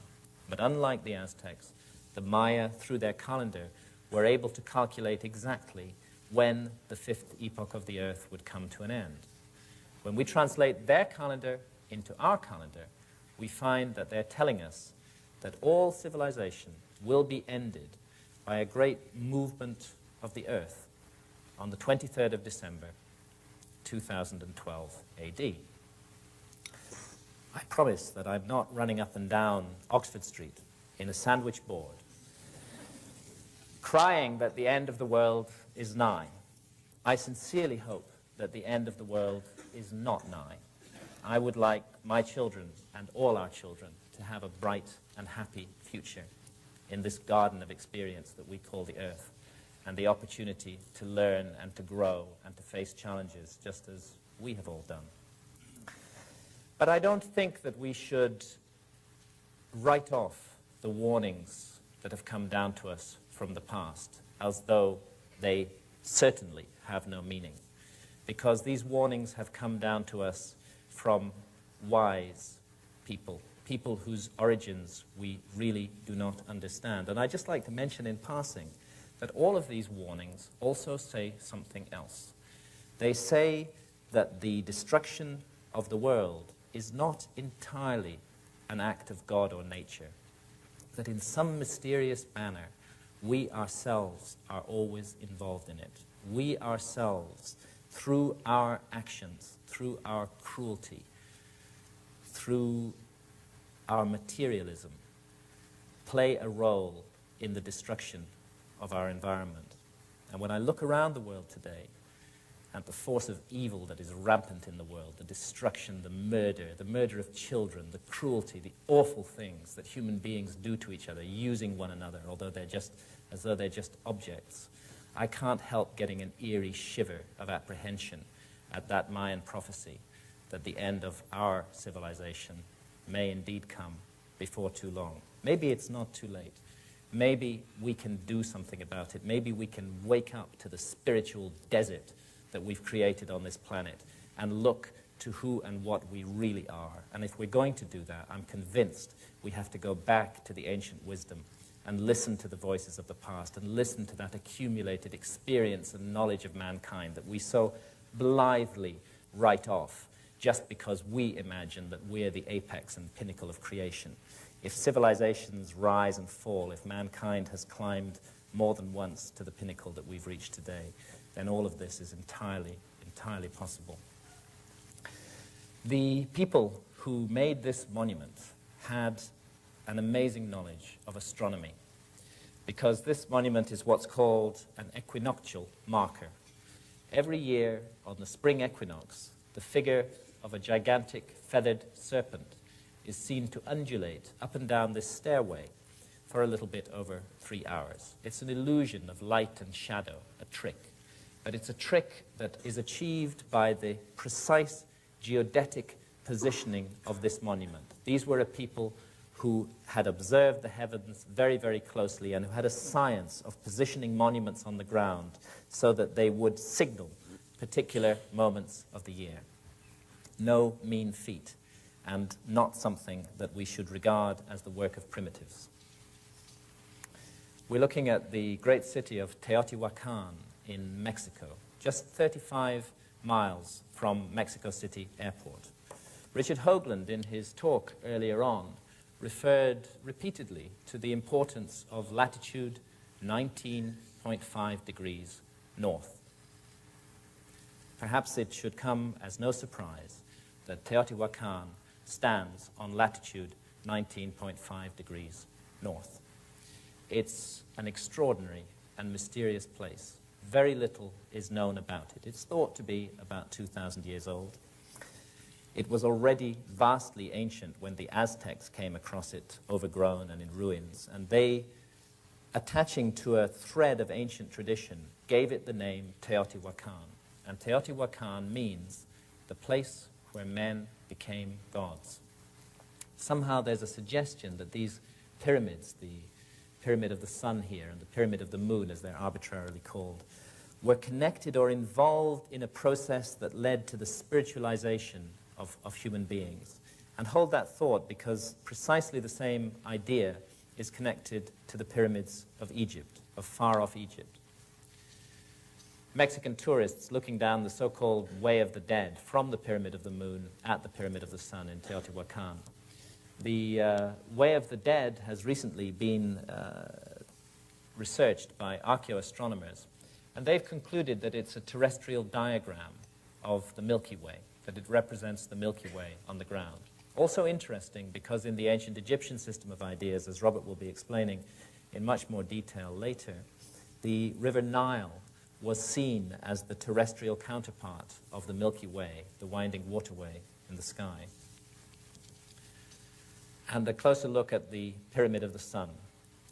But unlike the Aztecs, the Maya, through their calendar, were able to calculate exactly when the 5th epoch of the earth would come to an end. When we translate their calendar into our calendar, we find that they're telling us that all civilization will be ended by a great movement of the earth on the 23rd of December, 2012 AD. I promise that I'm not running up and down Oxford Street in a sandwich board, crying that the end of the world is nigh. I sincerely hope that the end of the world is not nigh. I would like my children and all our children to have a bright and happy future in this garden of experience that we call the earth, and the opportunity to learn and to grow and to face challenges just as we have all done. But I don't think that we should write off the warnings that have come down to us from the past as though they certainly have no meaning, because these warnings have come down to us from wise people, people whose origins we really do not understand. And I'd just like to mention in passing that all of these warnings also say something else. They say that the destruction of the world is not entirely an act of God or nature, that in some mysterious manner we ourselves are always involved in it. We ourselves, through our actions, through our cruelty, through our materialism, play a role in the destruction of our environment. And when I look around the world today at the force of evil that is rampant in the world, the destruction, the murder of children, the cruelty, the awful things that human beings do to each other, using one another, as though they're just objects, I can't help getting an eerie shiver of apprehension at that Mayan prophecy that the end of our civilization may indeed come before too long. Maybe it's not too late. Maybe we can do something about it. Maybe we can wake up to the spiritual desert that we've created on this planet and look to who and what we really are. And if we're going to do that, I'm convinced we have to go back to the ancient wisdom and listen to the voices of the past and listen to that accumulated experience and knowledge of mankind that we so blithely write off just because we imagine that we're the apex and pinnacle of creation. If civilizations rise and fall, if mankind has climbed more than once to the pinnacle that we've reached today, then all of this is entirely possible. The people who made this monument had an amazing knowledge of astronomy, because this monument is what's called an equinoctial marker. Every year on the spring equinox, the figure of a gigantic feathered serpent is seen to undulate up and down this stairway for a little bit over 3 hours. It's an illusion of light and shadow, a trick. But it's a trick that is achieved by the precise geodetic positioning of this monument. These were a people who had observed the heavens very, very closely and who had a science of positioning monuments on the ground so that they would signal particular moments of the year. No mean feat, and not something that we should regard as the work of primitives. We're looking at the great city of Teotihuacan in Mexico, just 35 miles from Mexico City Airport. Richard Hoagland, in his talk earlier on, referred repeatedly to the importance of latitude 19.5 degrees north. Perhaps it should come as no surprise that Teotihuacan stands on latitude 19.5 degrees north. It's an extraordinary and mysterious place. Very little is known about it. It's thought to be about 2,000 years old. It was already vastly ancient when the Aztecs came across it, overgrown and in ruins, and they, attaching to a thread of ancient tradition, gave it the name Teotihuacan. And Teotihuacan means the place where men became gods. Somehow there's a suggestion that these pyramids, the Pyramid of the Sun here and the Pyramid of the Moon, as they're arbitrarily called, were connected or involved in a process that led to the spiritualization of human beings. And hold that thought, because precisely the same idea is connected to the pyramids of Egypt, of far-off Egypt. Mexican tourists looking down the so-called Way of the Dead from the Pyramid of the Moon at the Pyramid of the Sun in Teotihuacan. The Way of the Dead has recently been researched by archaeoastronomers, and they've concluded that it's a terrestrial diagram of the Milky Way, that it represents the Milky Way on the ground. Also interesting because in the ancient Egyptian system of ideas, as Robert will be explaining in much more detail later, the River Nile was seen as the terrestrial counterpart of the Milky Way, the winding waterway in the sky. And a closer look at the Pyramid of the Sun.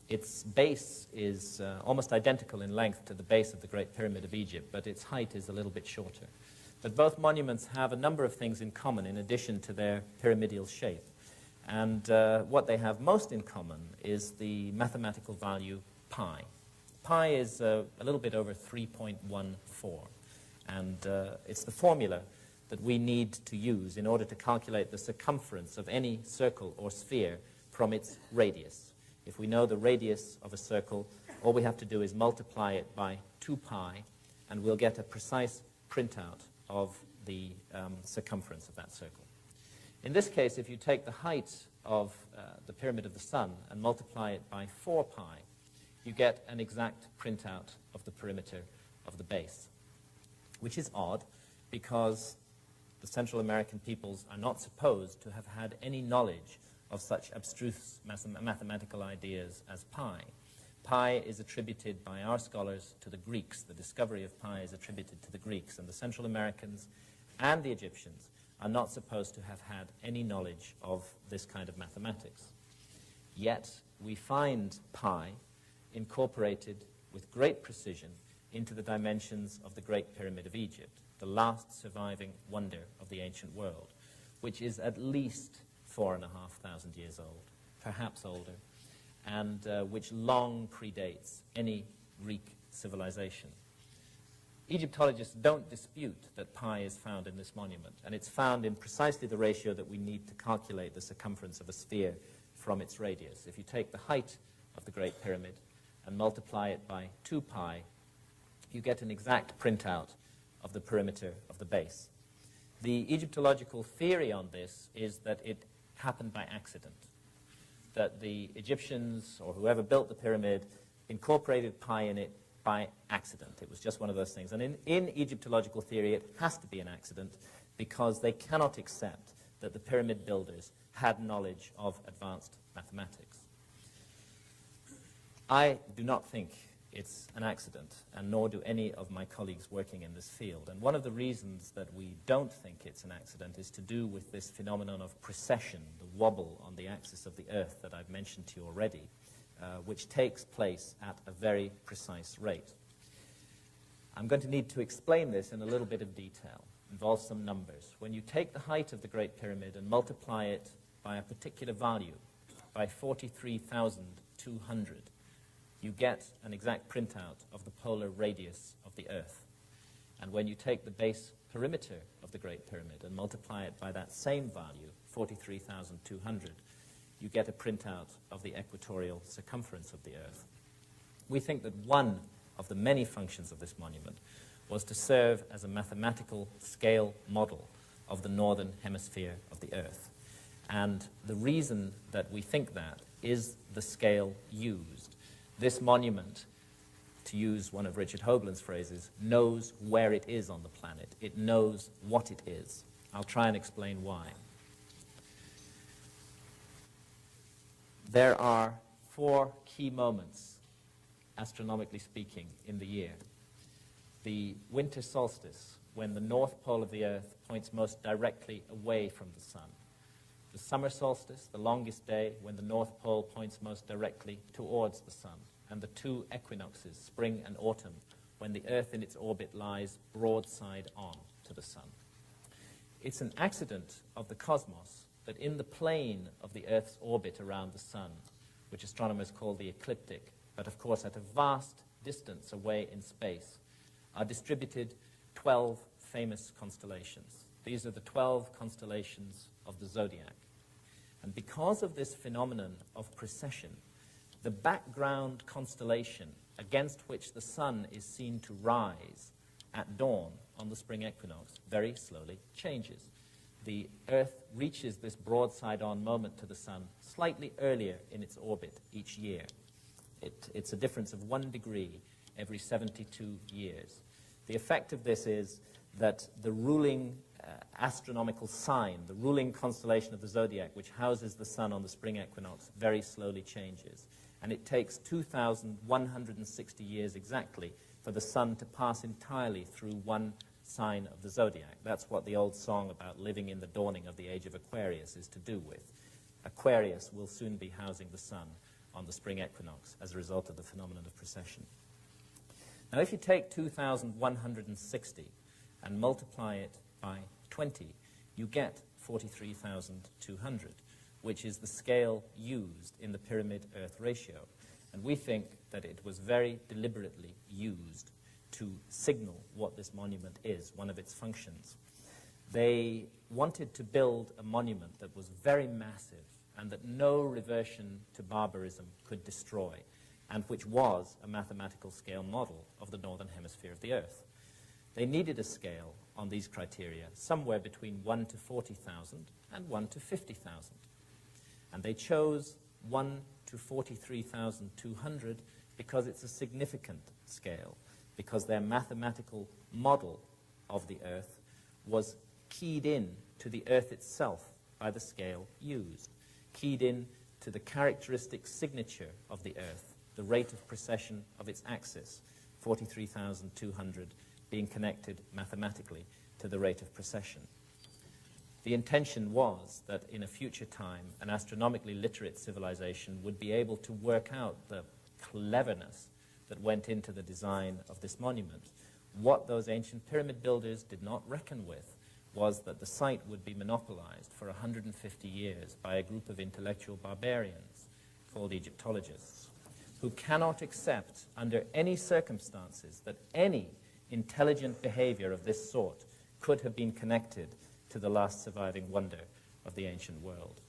Its base is almost identical in length to the base of the Great Pyramid of Egypt, but its height is a little bit shorter. But both monuments have a number of things in common in addition to their pyramidal shape. And what they have most in common is the mathematical value pi. Pi is a little bit over 3.14, and it's the formula that we need to use in order to calculate the circumference of any circle or sphere from its radius. If we know the radius of a circle, all we have to do is multiply it by 2 pi, and we'll get a precise printout of the circumference of that circle. In this case, if you take the height of the Pyramid of the Sun and multiply it by 4 pi, you get an exact printout of the perimeter of the base, which is odd because the Central American peoples are not supposed to have had any knowledge of such abstruse mathematical ideas as pi. Pi is attributed by our scholars to the Greeks. The discovery of pi is attributed to the Greeks, and the Central Americans and the Egyptians are not supposed to have had any knowledge of this kind of mathematics. Yet we find pi incorporated with great precision into the dimensions of the Great Pyramid of Egypt, the last surviving wonder of the ancient world, which is at least 4,500 years old, perhaps older, and which long predates any Greek civilization. Egyptologists don't dispute that pi is found in this monument, and it's found in precisely the ratio that we need to calculate the circumference of a sphere from its radius. If you take the height of the Great Pyramid and multiply it by 2 pi, you get an exact printout of the perimeter of the base. The Egyptological theory on this is that it happened by accident, that the Egyptians or whoever built the pyramid incorporated pi in it by accident. It was just one of those things. And in Egyptological theory, it has to be an accident because they cannot accept that the pyramid builders had knowledge of advanced mathematics. I do not think it's an accident, and nor do any of my colleagues working in this field. And one of the reasons that we don't think it's an accident is to do with this phenomenon of precession, the wobble on the axis of the Earth that I've mentioned to you already, which takes place at a very precise rate. I'm going to need to explain this in a little bit of detail. It involves some numbers. When you take the height of the Great Pyramid and multiply it by a particular value, by 43,200, you get an exact printout of the polar radius of the Earth. And when you take the base perimeter of the Great Pyramid and multiply it by that same value, 43,200, you get a printout of the equatorial circumference of the Earth. We think that one of the many functions of this monument was to serve as a mathematical scale model of the northern hemisphere of the Earth. And the reason that we think that is the scale used. This monument, to use one of Richard Hoagland's phrases, knows where it is on the planet. It knows what it is. I'll try and explain why. There are 4 key moments, astronomically speaking, in the year. The winter solstice, when the north pole of the Earth points most directly away from the sun. The summer solstice, the longest day, when the north pole points most directly towards the sun. And the 2 equinoxes, spring and autumn, when the Earth in its orbit lies broadside on to the sun. It's an accident of the cosmos that in the plane of the Earth's orbit around the sun, which astronomers call the ecliptic, but of course at a vast distance away in space, are distributed 12 famous constellations. These are the 12 constellations of the zodiac. And because of this phenomenon of precession, the background constellation against which the sun is seen to rise at dawn on the spring equinox very slowly changes. The Earth reaches this broadside-on moment to the sun slightly earlier in its orbit each year. It's a difference of 1 degree every 72 years. The effect of this is that the ruling astronomical sign, the ruling constellation of the zodiac, which houses the sun on the spring equinox, very slowly changes. And it takes 2,160 years exactly for the sun to pass entirely through one sign of the zodiac. That's what the old song about living in the dawning of the age of Aquarius is to do with. Aquarius will soon be housing the sun on the spring equinox as a result of the phenomenon of precession. Now, if you take 2,160 and multiply it by 20, you get 43,200, which is the scale used in the pyramid-Earth ratio. And we think that it was very deliberately used to signal what this monument is, one of its functions. They wanted to build a monument that was very massive and that no reversion to barbarism could destroy, and which was a mathematical scale model of the northern hemisphere of the Earth. They needed a scale on these criteria somewhere between 1 to 40,000 and 1 to 50,000. And they chose 1 to 43,200 because it's a significant scale, because their mathematical model of the Earth was keyed in to the Earth itself by the scale used, keyed in to the characteristic signature of the Earth, the rate of precession of its axis, 43,200 being connected mathematically to the rate of precession. The intention was that in a future time, an astronomically literate civilization would be able to work out the cleverness that went into the design of this monument. What those ancient pyramid builders did not reckon with was that the site would be monopolized for 150 years by a group of intellectual barbarians called Egyptologists, who cannot accept under any circumstances that any intelligent behavior of this sort could have been connected to the last surviving wonder of the ancient world.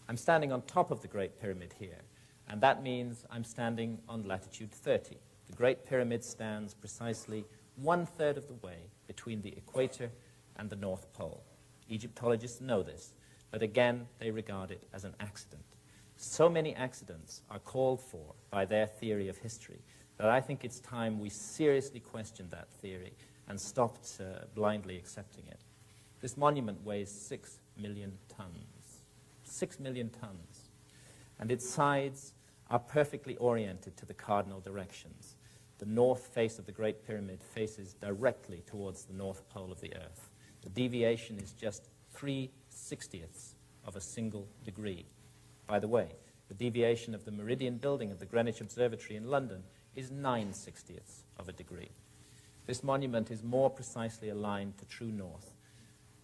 I'm standing on top of the Great Pyramid here, and that means I'm standing on latitude 30. The Great Pyramid stands precisely 1/3 of the way between the equator and the North Pole. Egyptologists know this, but again, they regard it as an accident. So many accidents are called for by their theory of history that I think it's time we seriously questioned that theory and stopped blindly accepting it. This monument weighs 6 million tons. 6 million tons. And its sides are perfectly oriented to the cardinal directions. The north face of the Great Pyramid faces directly towards the North Pole of the Earth. The deviation is just 3/60ths of a single degree. By the way, the deviation of the meridian building of the Greenwich Observatory in London is 9/60ths of a degree. This monument is more precisely aligned to true north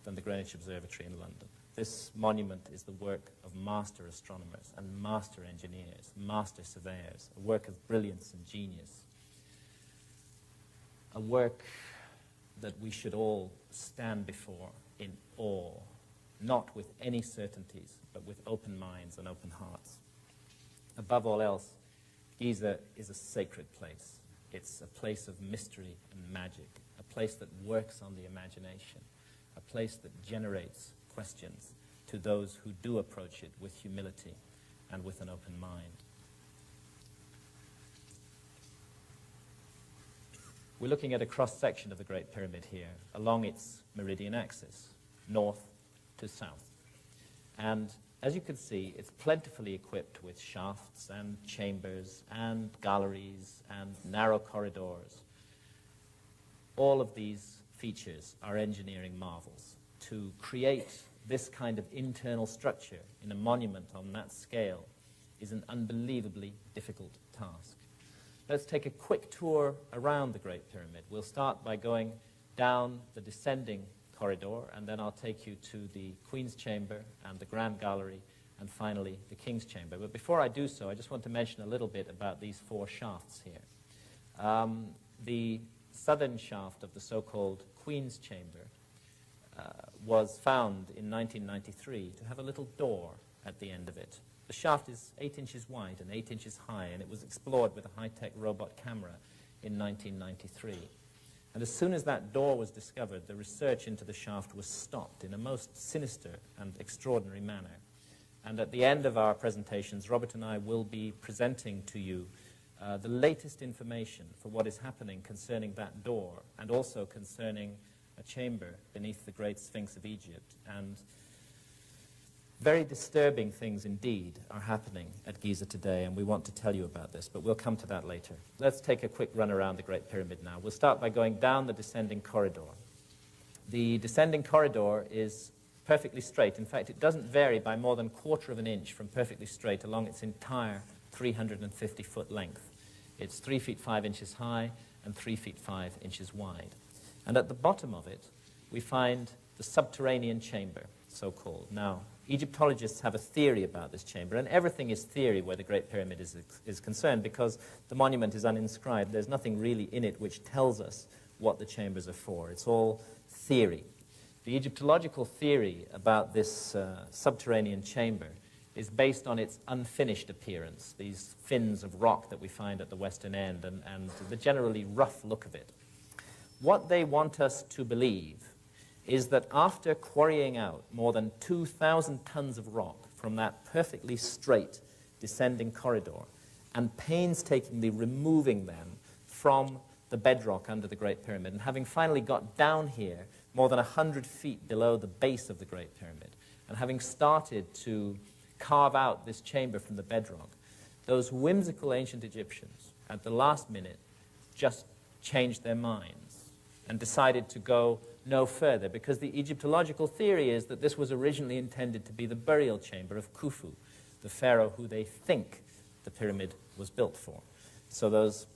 than the Greenwich Observatory in London. This monument is the work of master astronomers and master engineers, master surveyors, a work of brilliance and genius, a work that we should all stand before in awe, not with any certainties, but with open minds and open hearts. Above all else, Giza is a sacred place. It's a place of mystery and magic, a place that works on the imagination, a place that generates questions to those who do approach it with humility and with an open mind. We're looking at a cross-section of the Great Pyramid here along its meridian axis, north to south. And as you can see, it's plentifully equipped with shafts and chambers and galleries and narrow corridors. All of these features are engineering marvels. To create this kind of internal structure in a monument on that scale is an unbelievably difficult task. Let's take a quick tour around the Great Pyramid. We'll start by going down the descending corridor, and then I'll take you to the Queen's Chamber and the Grand Gallery, and finally the King's Chamber. But before I do so, I just want to mention a little bit about these four shafts here. The southern shaft of the so-called Queen's Chamber was found in 1993 to have a little door at the end of it. The shaft is 8 inches wide and 8 inches high, and it was explored with a high-tech robot camera in 1993. And as soon as that door was discovered, the research into the shaft was stopped in a most sinister and extraordinary manner. And at the end of our presentations, Robert and I will be presenting to you the latest information for what is happening concerning that door, and also concerning a chamber beneath the Great Sphinx of Egypt. And very disturbing things indeed are happening at Giza today, and we want to tell you about this, but we'll come to that later. Let's take a quick run around the Great Pyramid now. We'll start by going down the descending corridor. The descending corridor is perfectly straight. In fact, it doesn't vary by more than a quarter of an inch from perfectly straight along its entire 350-foot length. It's 3 feet 5 inches high and 3 feet 5 inches wide. And at the bottom of it, we find the subterranean chamber, so-called. Now, Egyptologists have a theory about this chamber, and everything is theory where the Great Pyramid is concerned, because the monument is uninscribed. There's nothing really in it which tells us what the chambers are for. It's all theory. The Egyptological theory about this subterranean chamber is based on its unfinished appearance, these fins of rock that we find at the western end, and the generally rough look of it. What they want us to believe is that after quarrying out more than 2,000 tons of rock from that perfectly straight descending corridor and painstakingly removing them from the bedrock under the Great Pyramid, and having finally got down here more than 100 feet below the base of the Great Pyramid, and having started to carve out this chamber from the bedrock, those whimsical ancient Egyptians at the last minute just changed their minds and decided to go no further, because the Egyptological theory is that this was originally intended to be the burial chamber of Khufu, the pharaoh who they think the pyramid was built for. So those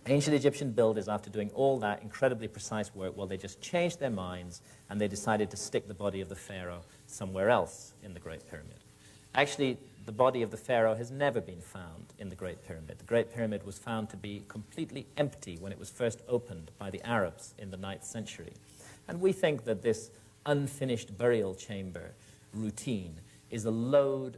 ancient Egyptian builders, after doing all that incredibly precise work, well, they just changed their minds and they decided to stick the body of the pharaoh somewhere else in the Great Pyramid. Actually, the body of the pharaoh has never been found in the Great Pyramid. The Great Pyramid was found to be completely empty when it was first opened by the Arabs in the 9th century. And we think that this unfinished burial chamber routine is a load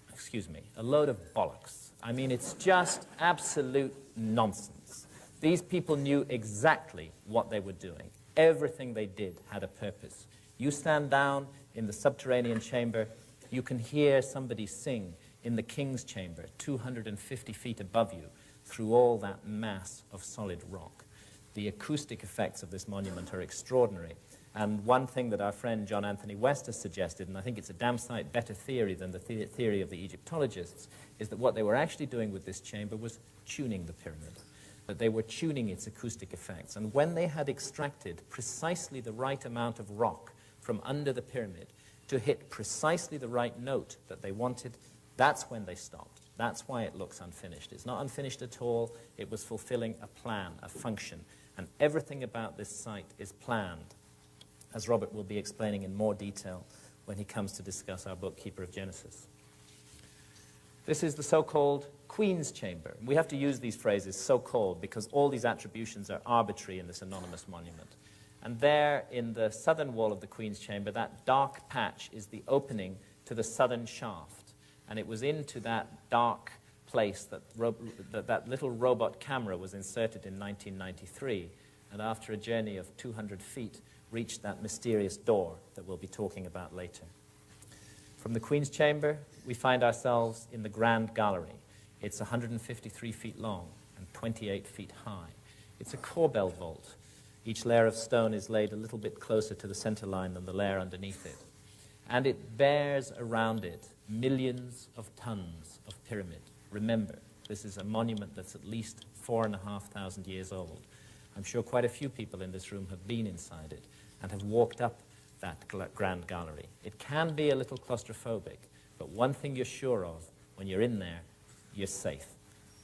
of bollocks. I mean, it's just absolute nonsense. These people knew exactly what they were doing. Everything they did had a purpose. You stand down in the subterranean chamber, you can hear somebody sing in the king's chamber, 250 feet above you, through all that mass of solid rock. The acoustic effects of this monument are extraordinary. And one thing that our friend John Anthony West has suggested, and I think it's a damn sight better theory than the theory of the Egyptologists, is that what they were actually doing with this chamber was tuning the pyramid, that they were tuning its acoustic effects. And when they had extracted precisely the right amount of rock from under the pyramid to hit precisely the right note that they wanted, that's when they stopped. That's why it looks unfinished. It's not unfinished at all. It was fulfilling a plan, a function. And everything about this site is planned, as Robert will be explaining in more detail when he comes to discuss our book, Keeper of Genesis. This is the so-called Queen's Chamber. We have to use these phrases, so-called, because all these attributions are arbitrary in this anonymous monument. And there, in the southern wall of the Queen's Chamber, that dark patch is the opening to the southern shaft. And it was into that dark place that that little robot camera was inserted in 1993, and after a journey of 200 feet, reached that mysterious door that we'll be talking about later. From the Queen's Chamber, we find ourselves in the Grand Gallery. It's 153 feet long and 28 feet high. It's a corbel vault. Each layer of stone is laid a little bit closer to the center line than the layer underneath it. And it bears around it millions of tons of pyramid. Remember, this is a monument that's at least 4,500 years old. I'm sure quite a few people in this room have been inside it and have walked up that Grand Gallery. It can be a little claustrophobic, but one thing you're sure of, when you're in there, you're safe.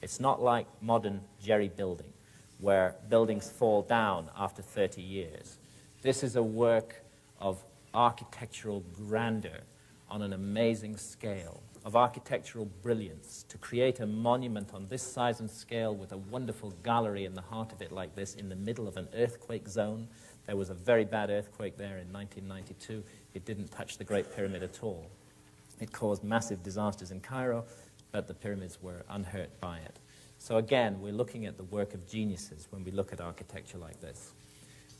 It's not like modern jerry building, where buildings fall down after 30 years. This is a work of architectural grandeur on an amazing scale, of architectural brilliance. To create a monument on this size and scale with a wonderful gallery in the heart of it like this, in the middle of an earthquake zone. There was a very bad earthquake there in 1992. It didn't touch the Great Pyramid at all. It caused massive disasters in Cairo, but the pyramids were unhurt by it. So again, we're looking at the work of geniuses when we look at architecture like this.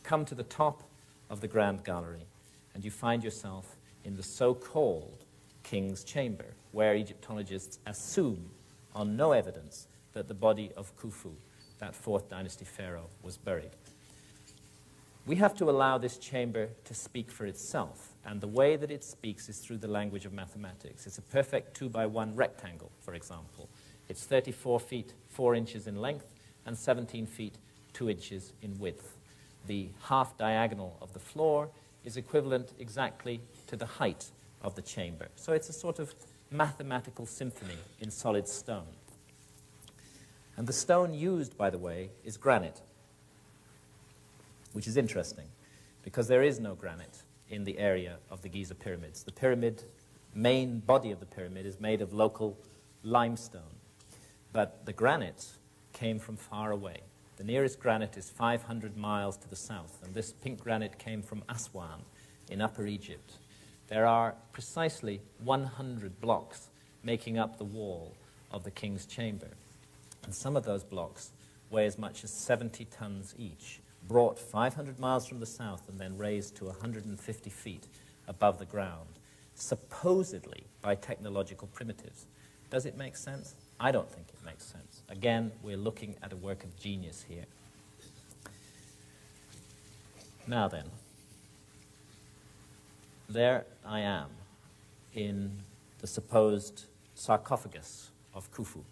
Come to the top of the Grand Gallery, and you find yourself in the so-called King's Chamber, where Egyptologists assume, on no evidence, that the body of Khufu, that 4th dynasty pharaoh, was buried. We have to allow this chamber to speak for itself, and the way that it speaks is through the language of mathematics. It's a perfect 2x1 rectangle, for example. It's 34 feet 4 inches in length and 17 feet 2 inches in width. The half diagonal of the floor is equivalent exactly to the height of the chamber. So it's a sort of mathematical symphony in solid stone. And the stone used, by the way, is granite, which is interesting because there is no granite in the area of the Giza pyramids. The pyramid, main body of the pyramid, is made of local limestone, but the granite came from far away. The nearest granite is 500 miles to the south, and this pink granite came from Aswan in Upper Egypt. There are precisely 100 blocks making up the wall of the king's chamber, and some of those blocks weigh as much as 70 tons each, brought 500 miles from the south and then raised to 150 feet above the ground, supposedly by technological primitives. Does it make sense? I don't think it makes sense. Again, we're looking at a work of genius here. Now then, there I am in the supposed sarcophagus of Khufu.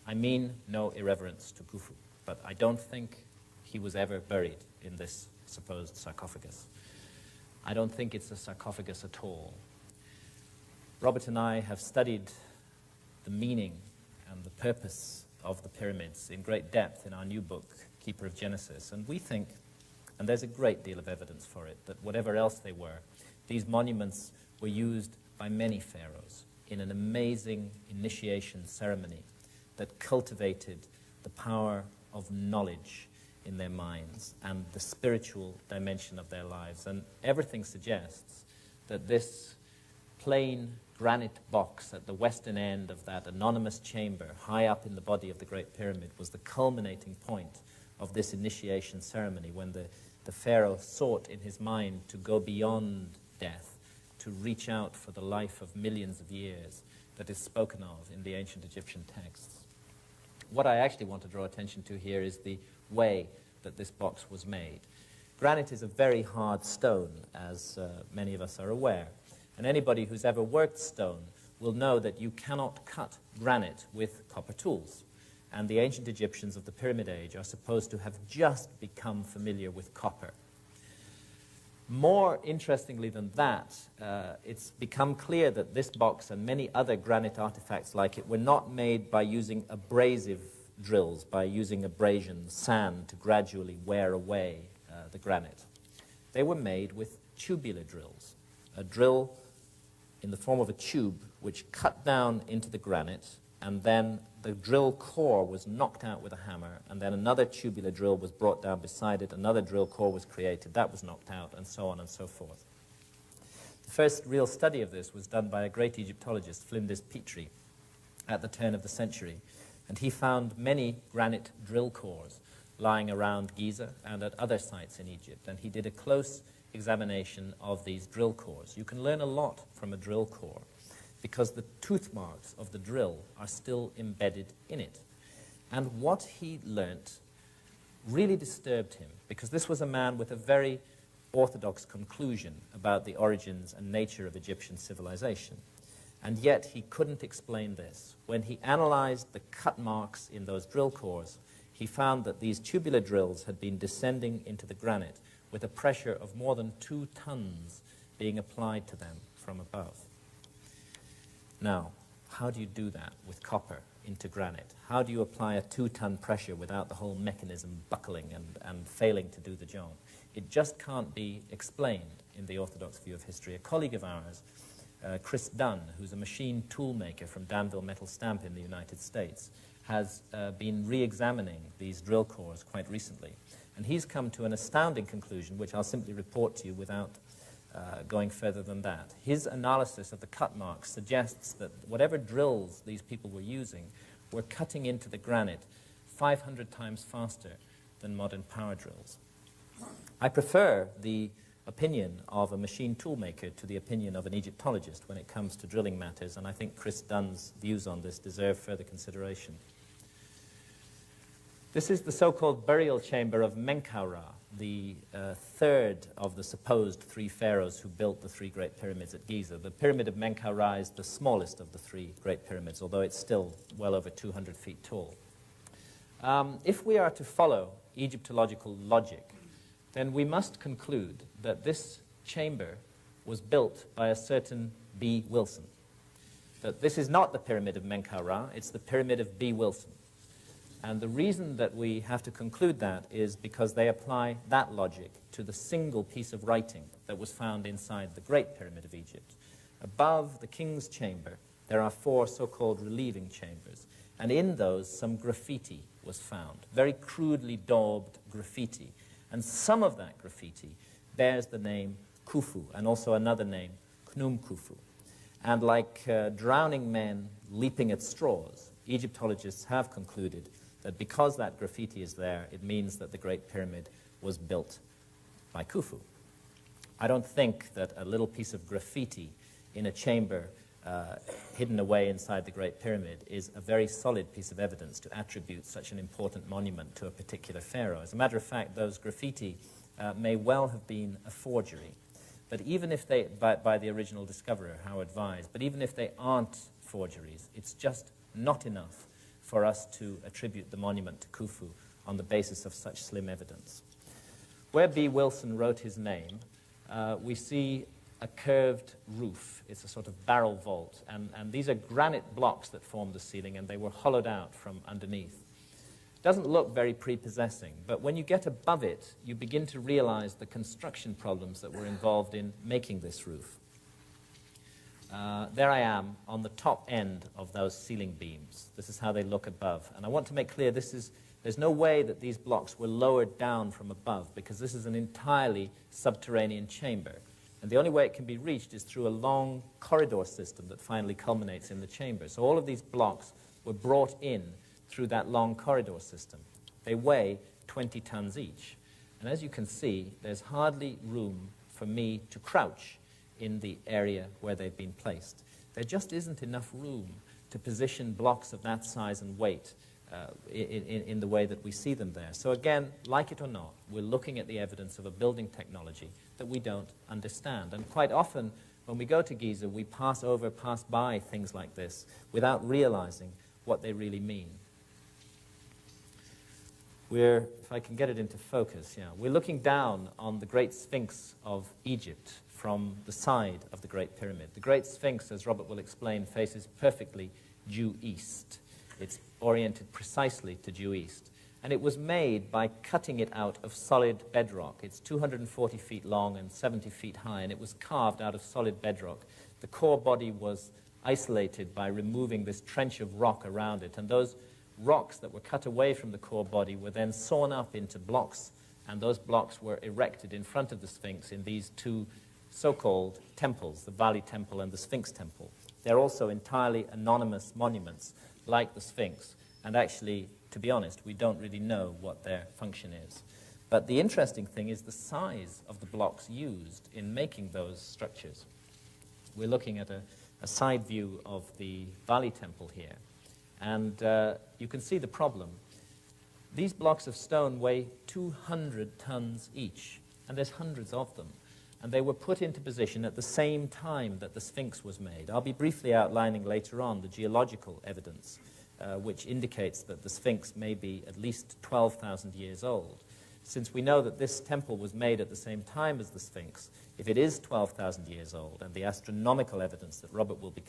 I mean no irreverence to Khufu, but I don't think he was ever buried in this supposed sarcophagus. I don't think it's a sarcophagus at all. Robert and I have studied the meaning and the purpose of the pyramids in great depth in our new book, Keeper of Genesis, and we think, and there's a great deal of evidence for it, that whatever else they were, these monuments were used by many pharaohs in an amazing initiation ceremony that cultivated the power of knowledge in their minds and the spiritual dimension of their lives. And everything suggests that this plain granite box at the western end of that anonymous chamber high up in the body of the Great Pyramid was the culminating point of this initiation ceremony when the the pharaoh sought in his mind to go beyond death, to reach out for the life of millions of years that is spoken of in the ancient Egyptian texts. What I actually want to draw attention to here is the way that this box was made. Granite is a very hard stone, as many of us are aware. And anybody who's ever worked stone will know that you cannot cut granite with copper tools. And the ancient Egyptians of the Pyramid Age are supposed to have just become familiar with copper. More interestingly than that, it's become clear that this box and many other granite artifacts like it were not made by using abrasive drills, by using abrasion, sand, to gradually wear away the granite. They were made with tubular drills, a drill in the form of a tube which cut down into the granite, and then the drill core was knocked out with a hammer, and then another tubular drill was brought down beside it, another drill core was created, that was knocked out, and so on and so forth. The first real study of this was done by a great Egyptologist, Flinders Petrie, at the turn of the century, and he found many granite drill cores lying around Giza and at other sites in Egypt, and he did a close examination of these drill cores. You can learn a lot from a drill core because the tooth marks of the drill are still embedded in it. And what he learnt really disturbed him, because this was a man with a very orthodox conclusion about the origins and nature of Egyptian civilization. And yet he couldn't explain this. When he analyzed the cut marks in those drill cores, he found that these tubular drills had been descending into the granite with a pressure of more than 2 tons being applied to them from above. Now, how do you do that with copper into granite? How do you apply a 2-ton pressure without the whole mechanism buckling and failing to do the job? It just can't be explained in the orthodox view of history. A colleague of ours, Chris Dunn, who's a machine tool maker from Danville Metal Stamp in the United States, has been re-examining these drill cores quite recently. And he's come to an astounding conclusion, which I'll simply report to you without going further than that. His analysis of the cut marks suggests that whatever drills these people were using were cutting into the granite 500 times faster than modern power drills. I prefer the opinion of a machine toolmaker to the opinion of an Egyptologist when it comes to drilling matters, and I think Chris Dunn's views on this deserve further consideration. This is the so-called burial chamber of Menkaura, the third of the supposed 3 pharaohs who built the 3 great pyramids at Giza. The pyramid of Menkaura is the smallest of the 3 great pyramids, although it's still well over 200 feet tall. If we are to follow Egyptological logic, then we must conclude that this chamber was built by a certain B. Wilson. That this is not the pyramid of Menkaura, it's the pyramid of B. Wilson. And the reason that we have to conclude that is because they apply that logic to the single piece of writing that was found inside the Great Pyramid of Egypt. Above the king's chamber, there are 4 so-called relieving chambers, and in those some graffiti was found, very crudely daubed graffiti. And some of that graffiti bears the name Khufu, and also another name, Khnum Khufu. And like drowning men leaping at straws, Egyptologists have concluded that because that graffiti is there, it means that the Great Pyramid was built by Khufu. I don't think that a little piece of graffiti in a chamber hidden away inside the Great Pyramid is a very solid piece of evidence to attribute such an important monument to a particular pharaoh. As a matter of fact, those graffiti may well have been a forgery. But even if they, by the original discoverer, Howard Vyse, but even if they aren't forgeries, it's just not enough for us to attribute the monument to Khufu on the basis of such slim evidence. Where B. Wilson wrote his name, we see a curved roof. It's a sort of barrel vault, and these are granite blocks that form the ceiling, and they were hollowed out from underneath. It doesn't look very prepossessing, but when you get above it, you begin to realize the construction problems that were involved in making this roof. There I am on the top end of those ceiling beams. This is how they look above. And I want to make clear there's no way that these blocks were lowered down from above, because this is an entirely subterranean chamber. And the only way it can be reached is through a long corridor system that finally culminates in the chamber. So all of these blocks were brought in through that long corridor system. They weigh 20 tons each. And as you can see, there's hardly room for me to crouch in the area where they've been placed. There just isn't enough room to position blocks of that size and weight in the way that we see them there. So again, like it or not, we're looking at the evidence of a building technology that we don't understand. And quite often, when we go to Giza, we pass by things like this without realizing what they really mean. If I can get it into focus, we're looking down on the Great Sphinx of Egypt from the side of the Great Pyramid. The Great Sphinx, as Robert will explain, faces perfectly due east. It's oriented precisely to due east. And it was made by cutting it out of solid bedrock. It's 240 feet long and 70 feet high, and it was carved out of solid bedrock. The core body was isolated by removing this trench of rock around it, and those rocks that were cut away from the core body were then sawn up into blocks, and those blocks were erected in front of the Sphinx in these two so-called temples, the Valley Temple and the Sphinx Temple. They're also entirely anonymous monuments, like the Sphinx, and actually, to be honest, we don't really know what their function is. But the interesting thing is the size of the blocks used in making those structures. We're looking at a side view of the Valley Temple here, and you can see the problem. These blocks of stone weigh 200 tons each, and there's hundreds of them. And they were put into position at the same time that the Sphinx was made. I'll be briefly outlining later on the geological evidence, which indicates that the Sphinx may be at least 12,000 years old. Since we know that this temple was made at the same time as the Sphinx, if it is 12,000 years old, and the astronomical evidence that Robert will be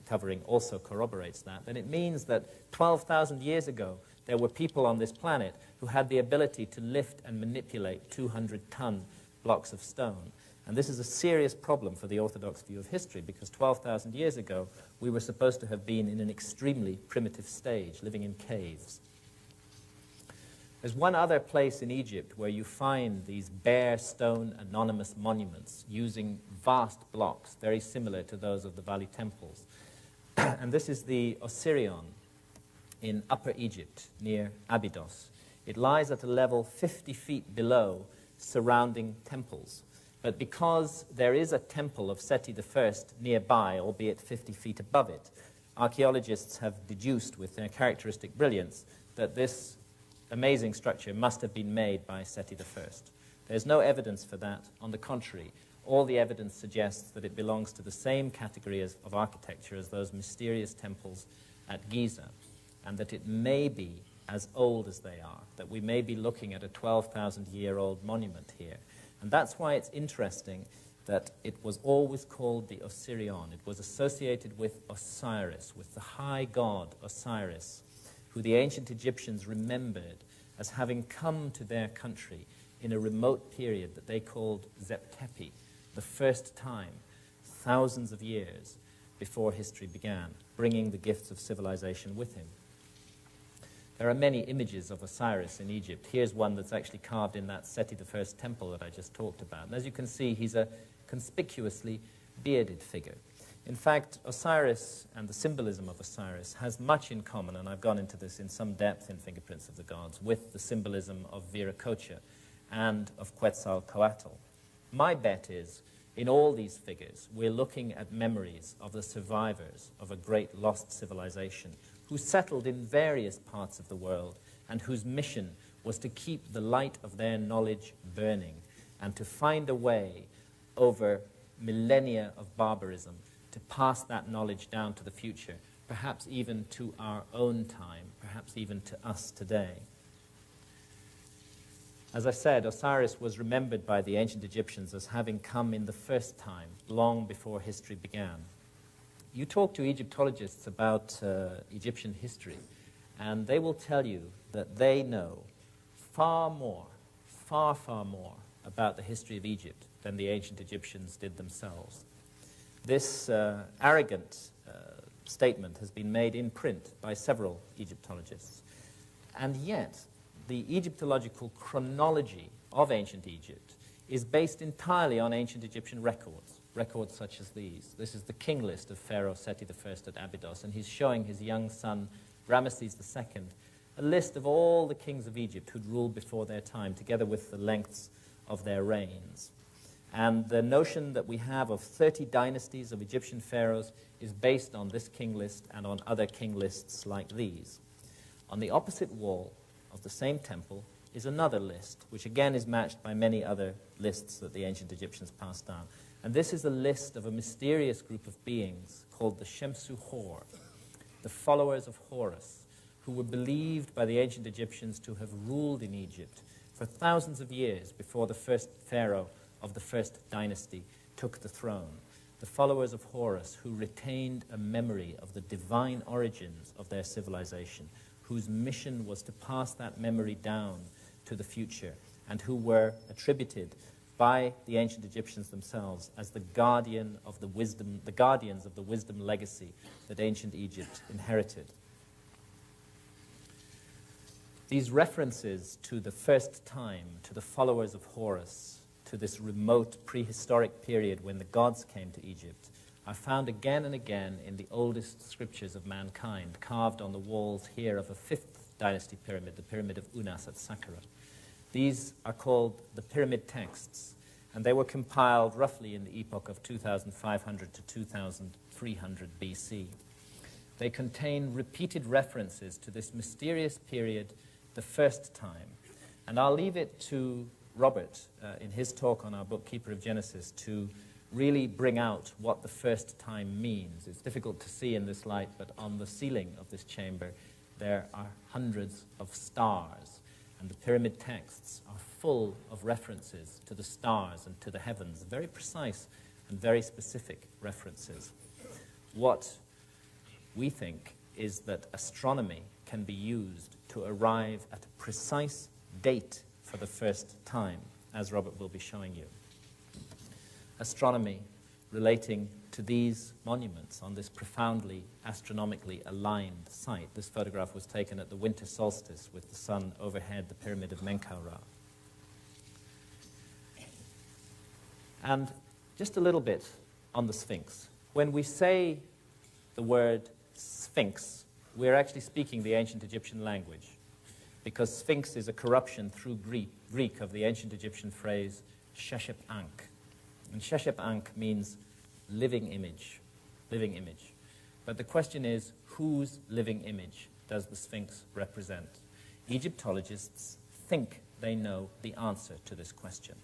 covering also corroborates that, then it means that 12,000 years ago, there were people on this planet who had the ability to lift and manipulate 200-ton blocks of stone. And this is a serious problem for the orthodox view of history, because 12,000 years ago, we were supposed to have been in an extremely primitive stage, living in caves. There's one other place in Egypt where you find these bare stone anonymous monuments using vast blocks, very similar to those of the Valley Temples. And this is the Osirion in Upper Egypt, near Abydos. It lies at a level 50 feet below surrounding temples. But because there is a temple of Seti I nearby, albeit 50 feet above it, archaeologists have deduced with their characteristic brilliance that this amazing structure must have been made by Seti I. There's no evidence for that. On the contrary, all the evidence suggests that it belongs to the same category of architecture as those mysterious temples at Giza, and that it may be as old as they are, that we may be looking at a 12,000-year-old monument here. And that's why it's interesting that it was always called the Osirion. It was associated with Osiris, with the high god Osiris, who the ancient Egyptians remembered as having come to their country in a remote period that they called Zeptepi, the first time, thousands of years before history began, bringing the gifts of civilization with him. There are many images of Osiris in Egypt. Here's one that's actually carved in that Seti I temple that I just talked about. And as you can see, he's a conspicuously bearded figure. In fact, Osiris and the symbolism of Osiris has much in common, and I've gone into this in some depth in Fingerprints of the Gods, with the symbolism of Viracocha and of Quetzalcoatl. My bet is, in all these figures, we're looking at memories of the survivors of a great lost civilization who settled in various parts of the world and whose mission was to keep the light of their knowledge burning and to find a way over millennia of barbarism to pass that knowledge down to the future, perhaps even to our own time, perhaps even to us today. As I said, Osiris was remembered by the ancient Egyptians as having come in the first time, long before history began. You talk to Egyptologists about Egyptian history, and they will tell you that they know far more about the history of Egypt than the ancient Egyptians did themselves. This arrogant statement has been made in print by several Egyptologists, and yet the Egyptological chronology of ancient Egypt is based entirely on ancient Egyptian records such as these. This is the king list of Pharaoh Seti I at Abydos, and he's showing his young son Ramesses II a list of all the kings of Egypt who'd ruled before their time, together with the lengths of their reigns. And the notion that we have of 30 dynasties of Egyptian pharaohs is based on this king list and on other king lists like these. On the opposite wall of the same temple is another list, which again is matched by many other lists that the ancient Egyptians passed down. And this is a list of a mysterious group of beings called the Shemsu Hor, the followers of Horus, who were believed by the ancient Egyptians to have ruled in Egypt for thousands of years before the first pharaoh of the first dynasty took the throne. The followers of Horus, who retained a memory of the divine origins of their civilization, whose mission was to pass that memory down to the future, and who were attributed by the ancient Egyptians themselves as the guardians of the wisdom legacy that ancient Egypt inherited. These references to the first time, to the followers of Horus, to this remote prehistoric period when the gods came to Egypt, are found again and again in the oldest scriptures of mankind, carved on the walls here of a 5th dynasty pyramid, the Pyramid of Unas at Saqqara. These are called the pyramid texts, and they were compiled roughly in the epoch of 2500 to 2300 BC. They contain repeated references to this mysterious period, the first time. And I'll leave it to Robert, in his talk on our book, Keeper of Genesis, to really bring out what the first time means. It's difficult to see in this light, but on the ceiling of this chamber, there are hundreds of stars, and the pyramid texts are full of references to the stars and to the heavens, very precise and very specific references. What we think is that astronomy can be used to arrive at a precise date for the first time, as Robert will be showing you. Astronomy relating to these monuments on this profoundly astronomically aligned site. This photograph was taken at the winter solstice with the sun overhead the pyramid of Menkaura. And just a little bit on the Sphinx. When we say the word Sphinx, we're actually speaking the ancient Egyptian language, because Sphinx is a corruption through Greek of the ancient Egyptian phrase Sheshep Ankh. And Sheshep Ankh means living image, living image. But the question is, whose living image does the Sphinx represent? Egyptologists think they know the answer to this question.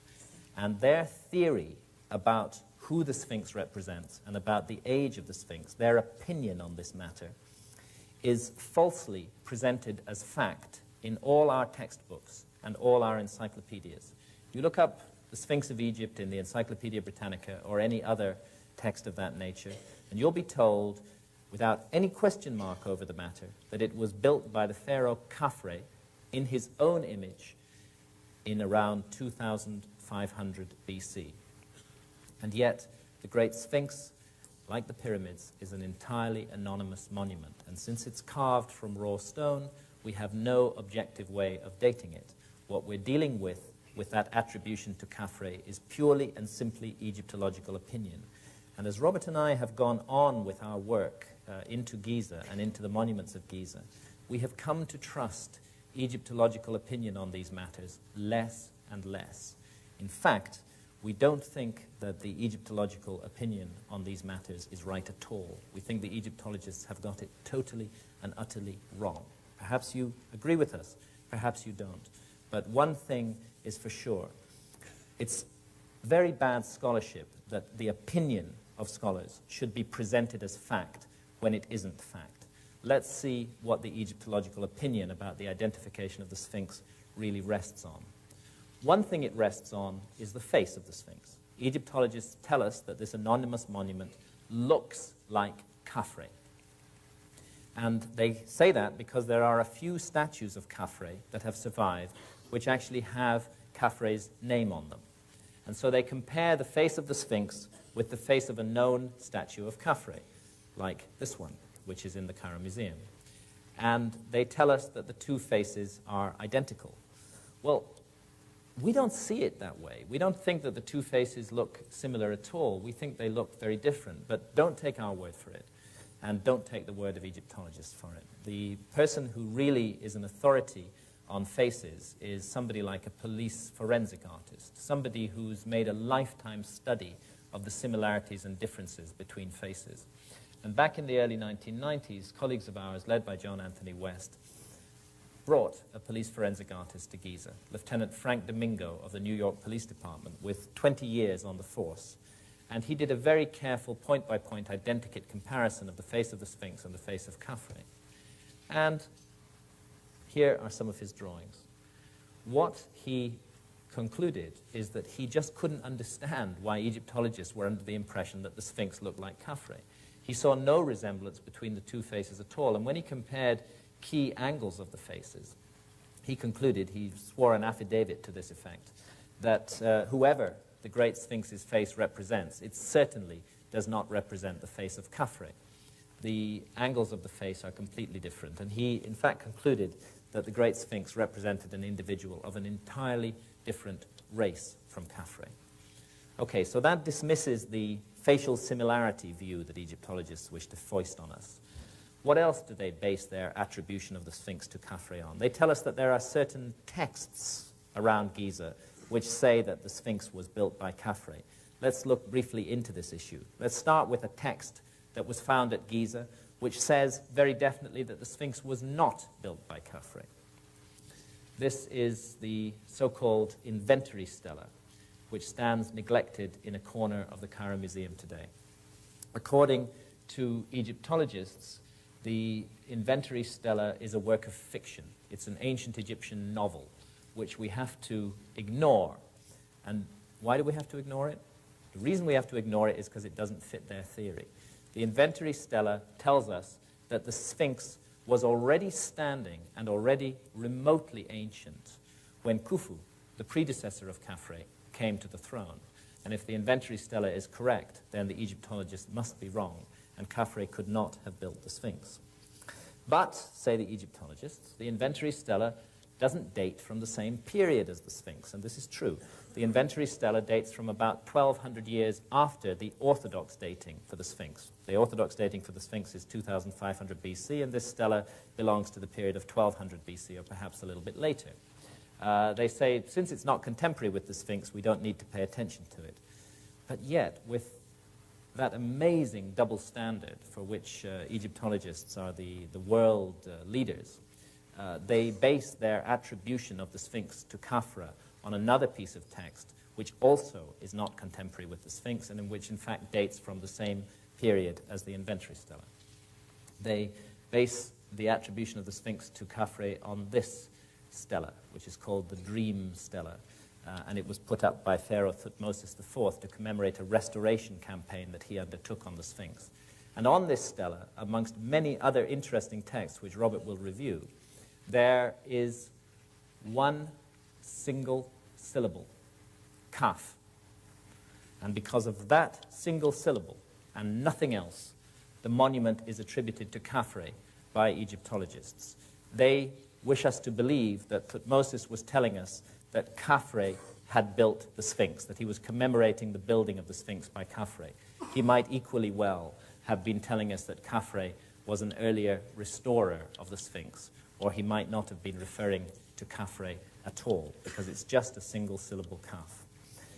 And their theory about who the Sphinx represents and about the age of the Sphinx, their opinion on this matter, is falsely presented as fact in all our textbooks and all our encyclopedias. You look up the Sphinx of Egypt in the Encyclopedia Britannica or any other text of that nature, and you'll be told, without any question mark over the matter, that it was built by the pharaoh Khafre in his own image in around 2500 BC. And yet, the Great Sphinx, like the pyramids, is an entirely anonymous monument. And since it's carved from raw stone, we have no objective way of dating it. What we're dealing with that attribution to Khafre is purely and simply Egyptological opinion. And as Robert and I have gone on with our work into Giza and into the monuments of Giza, we have come to trust Egyptological opinion on these matters less and less. In fact, we don't think that the Egyptological opinion on these matters is right at all. We think the Egyptologists have got it totally and utterly wrong. Perhaps you agree with us, perhaps you don't. But one thing is for sure. It's very bad scholarship that the opinion of scholars should be presented as fact when it isn't fact. Let's see what the Egyptological opinion about the identification of the Sphinx really rests on. One thing it rests on is the face of the Sphinx. Egyptologists tell us that this anonymous monument looks like Khafre. And they say that because there are a few statues of Khafre that have survived which actually have Khafre's name on them. And so they compare the face of the Sphinx with the face of a known statue of Khafre, like this one, which is in the Cairo Museum. And they tell us that the two faces are identical. Well, we don't see it that way. We don't think that the two faces look similar at all. We think they look very different, but don't take our word for it. and don't take the word of Egyptologists for it. The person who really is an authority on faces is somebody like a police forensic artist, somebody who's made a lifetime study of the similarities and differences between faces. And back in the early 1990s, colleagues of ours, led by John Anthony West, brought a police forensic artist to Giza, Lieutenant Frank Domingo of the New York Police Department, with 20 years on the force. And he did a very careful point-by-point identikit comparison of the face of the Sphinx and the face of Khafre. And here are some of his drawings. What he concluded is that he just couldn't understand why Egyptologists were under the impression that the Sphinx looked like Khafre. He saw no resemblance between the two faces at all, and when he compared key angles of the faces, he concluded, he swore an affidavit to this effect, that whoever the Great Sphinx's face represents, it certainly does not represent the face of Khafre. The angles of the face are completely different, and he, in fact, concluded that the Great Sphinx represented an individual of an entirely different race from Khafre. Okay, so that dismisses the facial similarity view that Egyptologists wish to foist on us. What else do they base their attribution of the Sphinx to Khafre on? They tell us that there are certain texts around Giza which say that the Sphinx was built by Khafre. Let's look briefly into this issue. Let's start with a text that was found at Giza, which says very definitely that the Sphinx was not built by Khafre. This is the so-called inventory stela, which stands neglected in a corner of the Cairo Museum today. According to Egyptologists, the inventory stela is a work of fiction. It's an ancient Egyptian novel, which we have to ignore. And why do we have to ignore it? The reason we have to ignore it is because it doesn't fit their theory. The inventory stela tells us that the Sphinx was already standing and already remotely ancient when Khufu, the predecessor of Khafre, came to the throne. And if the inventory stela is correct, then the Egyptologists must be wrong, and Khafre could not have built the Sphinx. But, say the Egyptologists, the inventory stela doesn't date from the same period as the Sphinx, and this is true. The inventory stela dates from about 1,200 years after the orthodox dating for the Sphinx. The orthodox dating for the Sphinx is 2,500 BC, and this stela belongs to the period of 1,200 BC, or perhaps a little bit later. They say, since it's not contemporary with the Sphinx, we don't need to pay attention to it. But yet, with that amazing double standard for which Egyptologists are the world leaders, they base their attribution of the Sphinx to Khafre on another piece of text, which also is not contemporary with the Sphinx, and in which, in fact, dates from the same period as the inventory stela. They base the attribution of the Sphinx to Khafre on this stela, which is called the Dream Stela, and it was put up by Pharaoh Thutmose IV to commemorate a restoration campaign that he undertook on the Sphinx. And on this stela, amongst many other interesting texts which Robert will review, there is one single syllable, Kaf. And because of that single syllable and nothing else, the monument is attributed to Khafre by Egyptologists. They wish us to believe that Thutmose was telling us that Khafre had built the Sphinx, that he was commemorating the building of the Sphinx by Khafre. He might equally well have been telling us that Khafre was an earlier restorer of the Sphinx, or he might not have been referring to Khafre at all, because it's just a single syllable Kaf.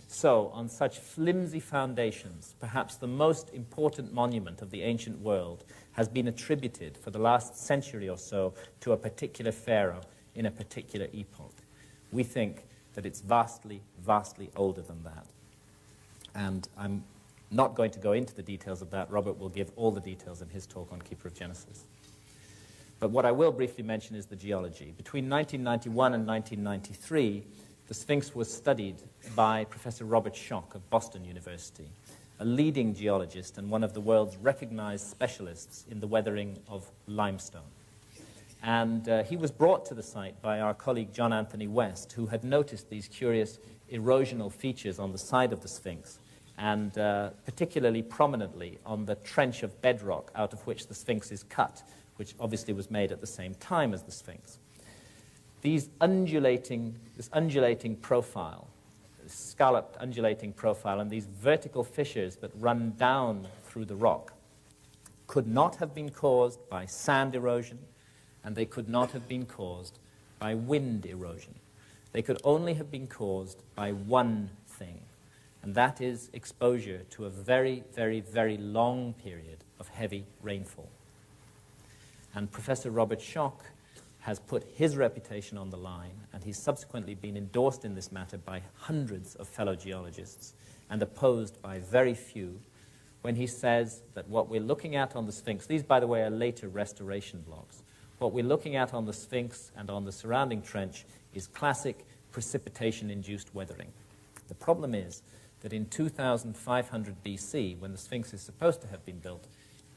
So, on such flimsy foundations, perhaps the most important monument of the ancient world has been attributed for the last century or so to a particular pharaoh in a particular epoch. We think that it's vastly, vastly older than that. And I'm not going to go into the details of that. Robert will give all the details in his talk on Keeper of Genesis. But what I will briefly mention is the geology. Between 1991 and 1993, the Sphinx was studied by Professor Robert Schoch of Boston University, a leading geologist and one of the world's recognized specialists in the weathering of limestone. And he was brought to the site by our colleague John Anthony West, who had noticed these curious erosional features on the side of the Sphinx, and particularly prominently on the trench of bedrock out of which the Sphinx is cut, which obviously was made at the same time as the Sphinx. This undulating profile, this scalloped undulating profile, and these vertical fissures that run down through the rock could not have been caused by sand erosion, and they could not have been caused by wind erosion. They could only have been caused by one thing, and that is exposure to a very, very, very long period of heavy rainfall. And Professor Robert Schoch has put his reputation on the line, and he's subsequently been endorsed in this matter by hundreds of fellow geologists and opposed by very few, when he says that what we're looking at on the Sphinx, these, by the way, are later restoration blocks, what we're looking at on the Sphinx and on the surrounding trench is classic precipitation-induced weathering. The problem is that in 2500 BC, when the Sphinx is supposed to have been built,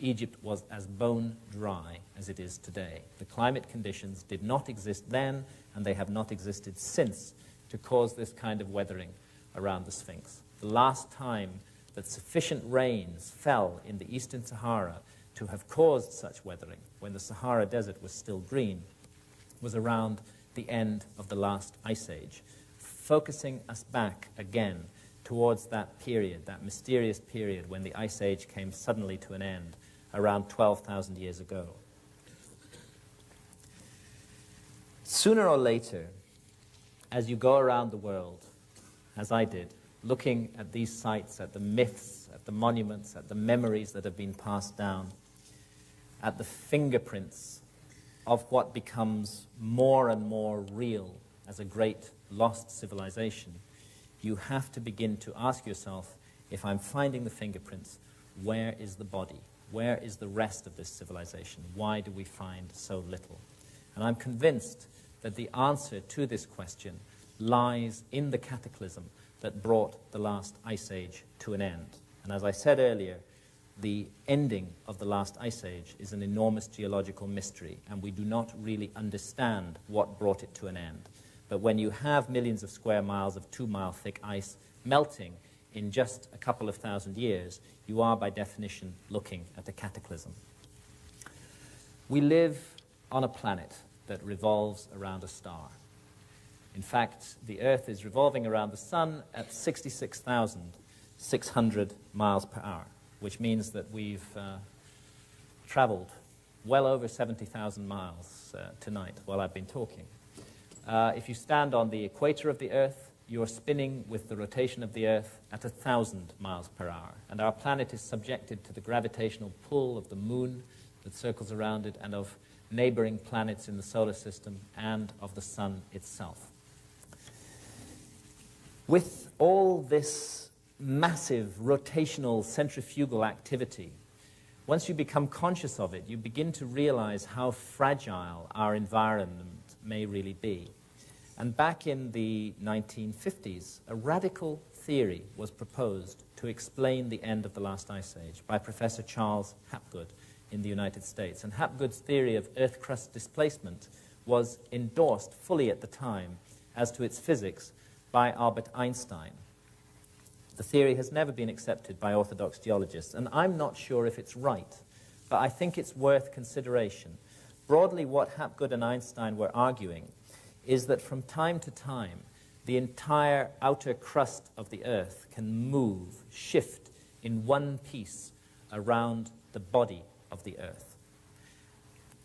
Egypt was as bone dry as it is today. The climate conditions did not exist then, and they have not existed since, to cause this kind of weathering around the Sphinx. The last time that sufficient rains fell in the eastern Sahara to have caused such weathering, when the Sahara Desert was still green, was around the end of the last ice age, focusing us back again towards that period, that mysterious period when the ice age came suddenly to an end, around 12,000 years ago. Sooner or later, as you go around the world, as I did, looking at these sites, at the myths, at the monuments, at the memories that have been passed down, at the fingerprints of what becomes more and more real as a great lost civilization, you have to begin to ask yourself, if I'm finding the fingerprints, where is the body? Where is the rest of this civilization? Why do we find so little? And I'm convinced that the answer to this question lies in the cataclysm that brought the last ice age to an end. And as I said earlier, the ending of the last ice age is an enormous geological mystery, and we do not really understand what brought it to an end. But when you have millions of square miles of 2-mile thick ice melting in just a couple of thousand years, you are by definition looking at a cataclysm. We live on a planet that revolves around a star. In fact, the Earth is revolving around the Sun at 66,600 miles per hour, which means that we've traveled well over 70,000 miles tonight while I've been talking. If you stand on the equator of the Earth, you're spinning with the rotation of the Earth at 1,000 miles per hour. And our planet is subjected to the gravitational pull of the Moon that circles around it, and of neighboring planets in the solar system, and of the Sun itself. With all this massive rotational centrifugal activity, once you become conscious of it, you begin to realize how fragile our environment may really be. And back in the 1950s, a radical theory was proposed to explain the end of the last ice age by Professor Charles Hapgood in the United States. And Hapgood's theory of Earth crust displacement was endorsed fully at the time as to its physics by Albert Einstein. The theory has never been accepted by orthodox geologists, and I'm not sure if it's right, but I think it's worth consideration. Broadly, what Hapgood and Einstein were arguing is that from time to time, the entire outer crust of the Earth can move, shift in one piece around the body of the Earth.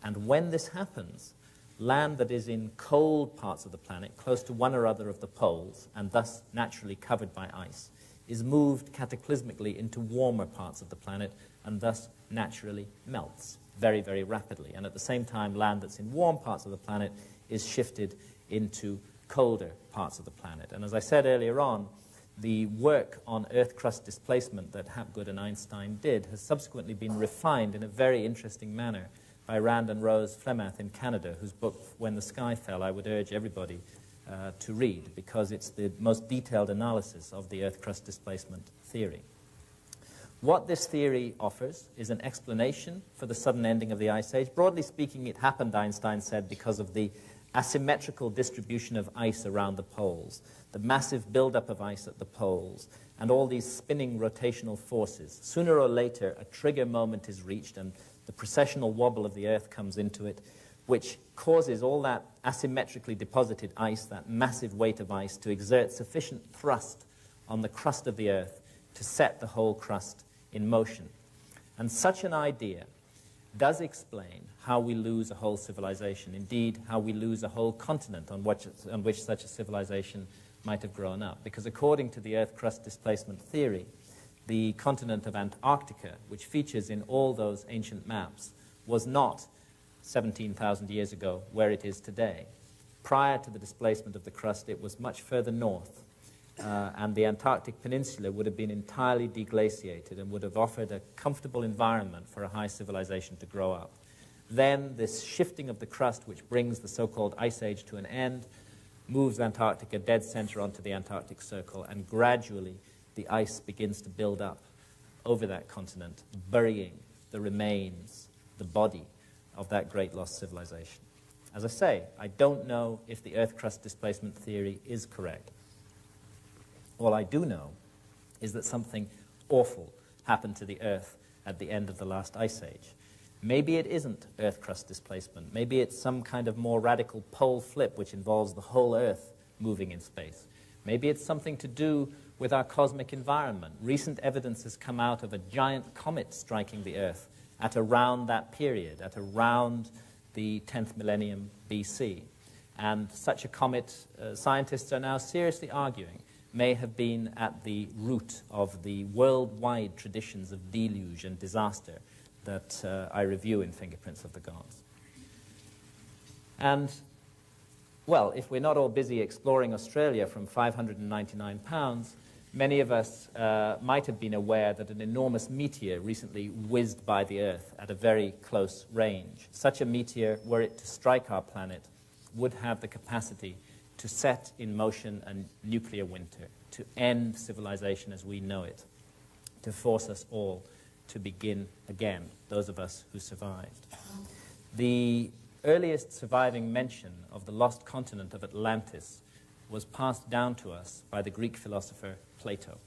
And when this happens, land that is in cold parts of the planet, close to one or other of the poles, and thus naturally covered by ice, is moved cataclysmically into warmer parts of the planet, and thus naturally melts very, very rapidly. And at the same time, land that's in warm parts of the planet is shifted into colder parts of the planet. And as I said earlier on, the work on Earth crust displacement that Hapgood and Einstein did has subsequently been refined in a very interesting manner by Rand and Rose Flemath in Canada, whose book, When the Sky Fell, I would urge everybody to read, because it's the most detailed analysis of the Earth crust displacement theory. What this theory offers is an explanation for the sudden ending of the Ice Age. Broadly speaking, it happened, Einstein said, because of the asymmetrical distribution of ice around the poles, the massive buildup of ice at the poles, and all these spinning rotational forces. Sooner or later, a trigger moment is reached, and the precessional wobble of the Earth comes into it, which causes all that asymmetrically deposited ice, that massive weight of ice, to exert sufficient thrust on the crust of the Earth to set the whole crust in motion. And such an idea does explain how we lose a whole civilization, indeed how we lose a whole continent on which such a civilization might have grown up. Because according to the Earth crust displacement theory, the continent of Antarctica, which features in all those ancient maps, was not 17,000 years ago where it is today. Prior to the displacement of the crust, it was much further north, and the Antarctic Peninsula would have been entirely deglaciated and would have offered a comfortable environment for a high civilization to grow up. Then this shifting of the crust, which brings the so-called Ice Age to an end, moves Antarctica dead center onto the Antarctic Circle, and gradually the ice begins to build up over that continent, burying the remains, the body of that great lost civilization. As I say, I don't know if the Earth crust displacement theory is correct. All I do know is that something awful happened to the Earth at the end of the last ice age. Maybe it isn't Earth crust displacement. Maybe it's some kind of more radical pole flip which involves the whole Earth moving in space. Maybe it's something to do with our cosmic environment. Recent evidence has come out of a giant comet striking the Earth at around that period, at around the 10th millennium BC. And such a comet, scientists are now seriously arguing, may have been at the root of the worldwide traditions of deluge and disaster that I review in Fingerprints of the Gods. And, well, if we're not all busy exploring Australia from 599 pounds, many of us might have been aware that an enormous meteor recently whizzed by the Earth at a very close range. Such a meteor, were it to strike our planet, would have the capacity to set in motion a nuclear winter, to end civilization as we know it, to force us all to begin again, those of us who survived. The earliest surviving mention of the lost continent of Atlantis was passed down to us by the Greek philosopher Plato.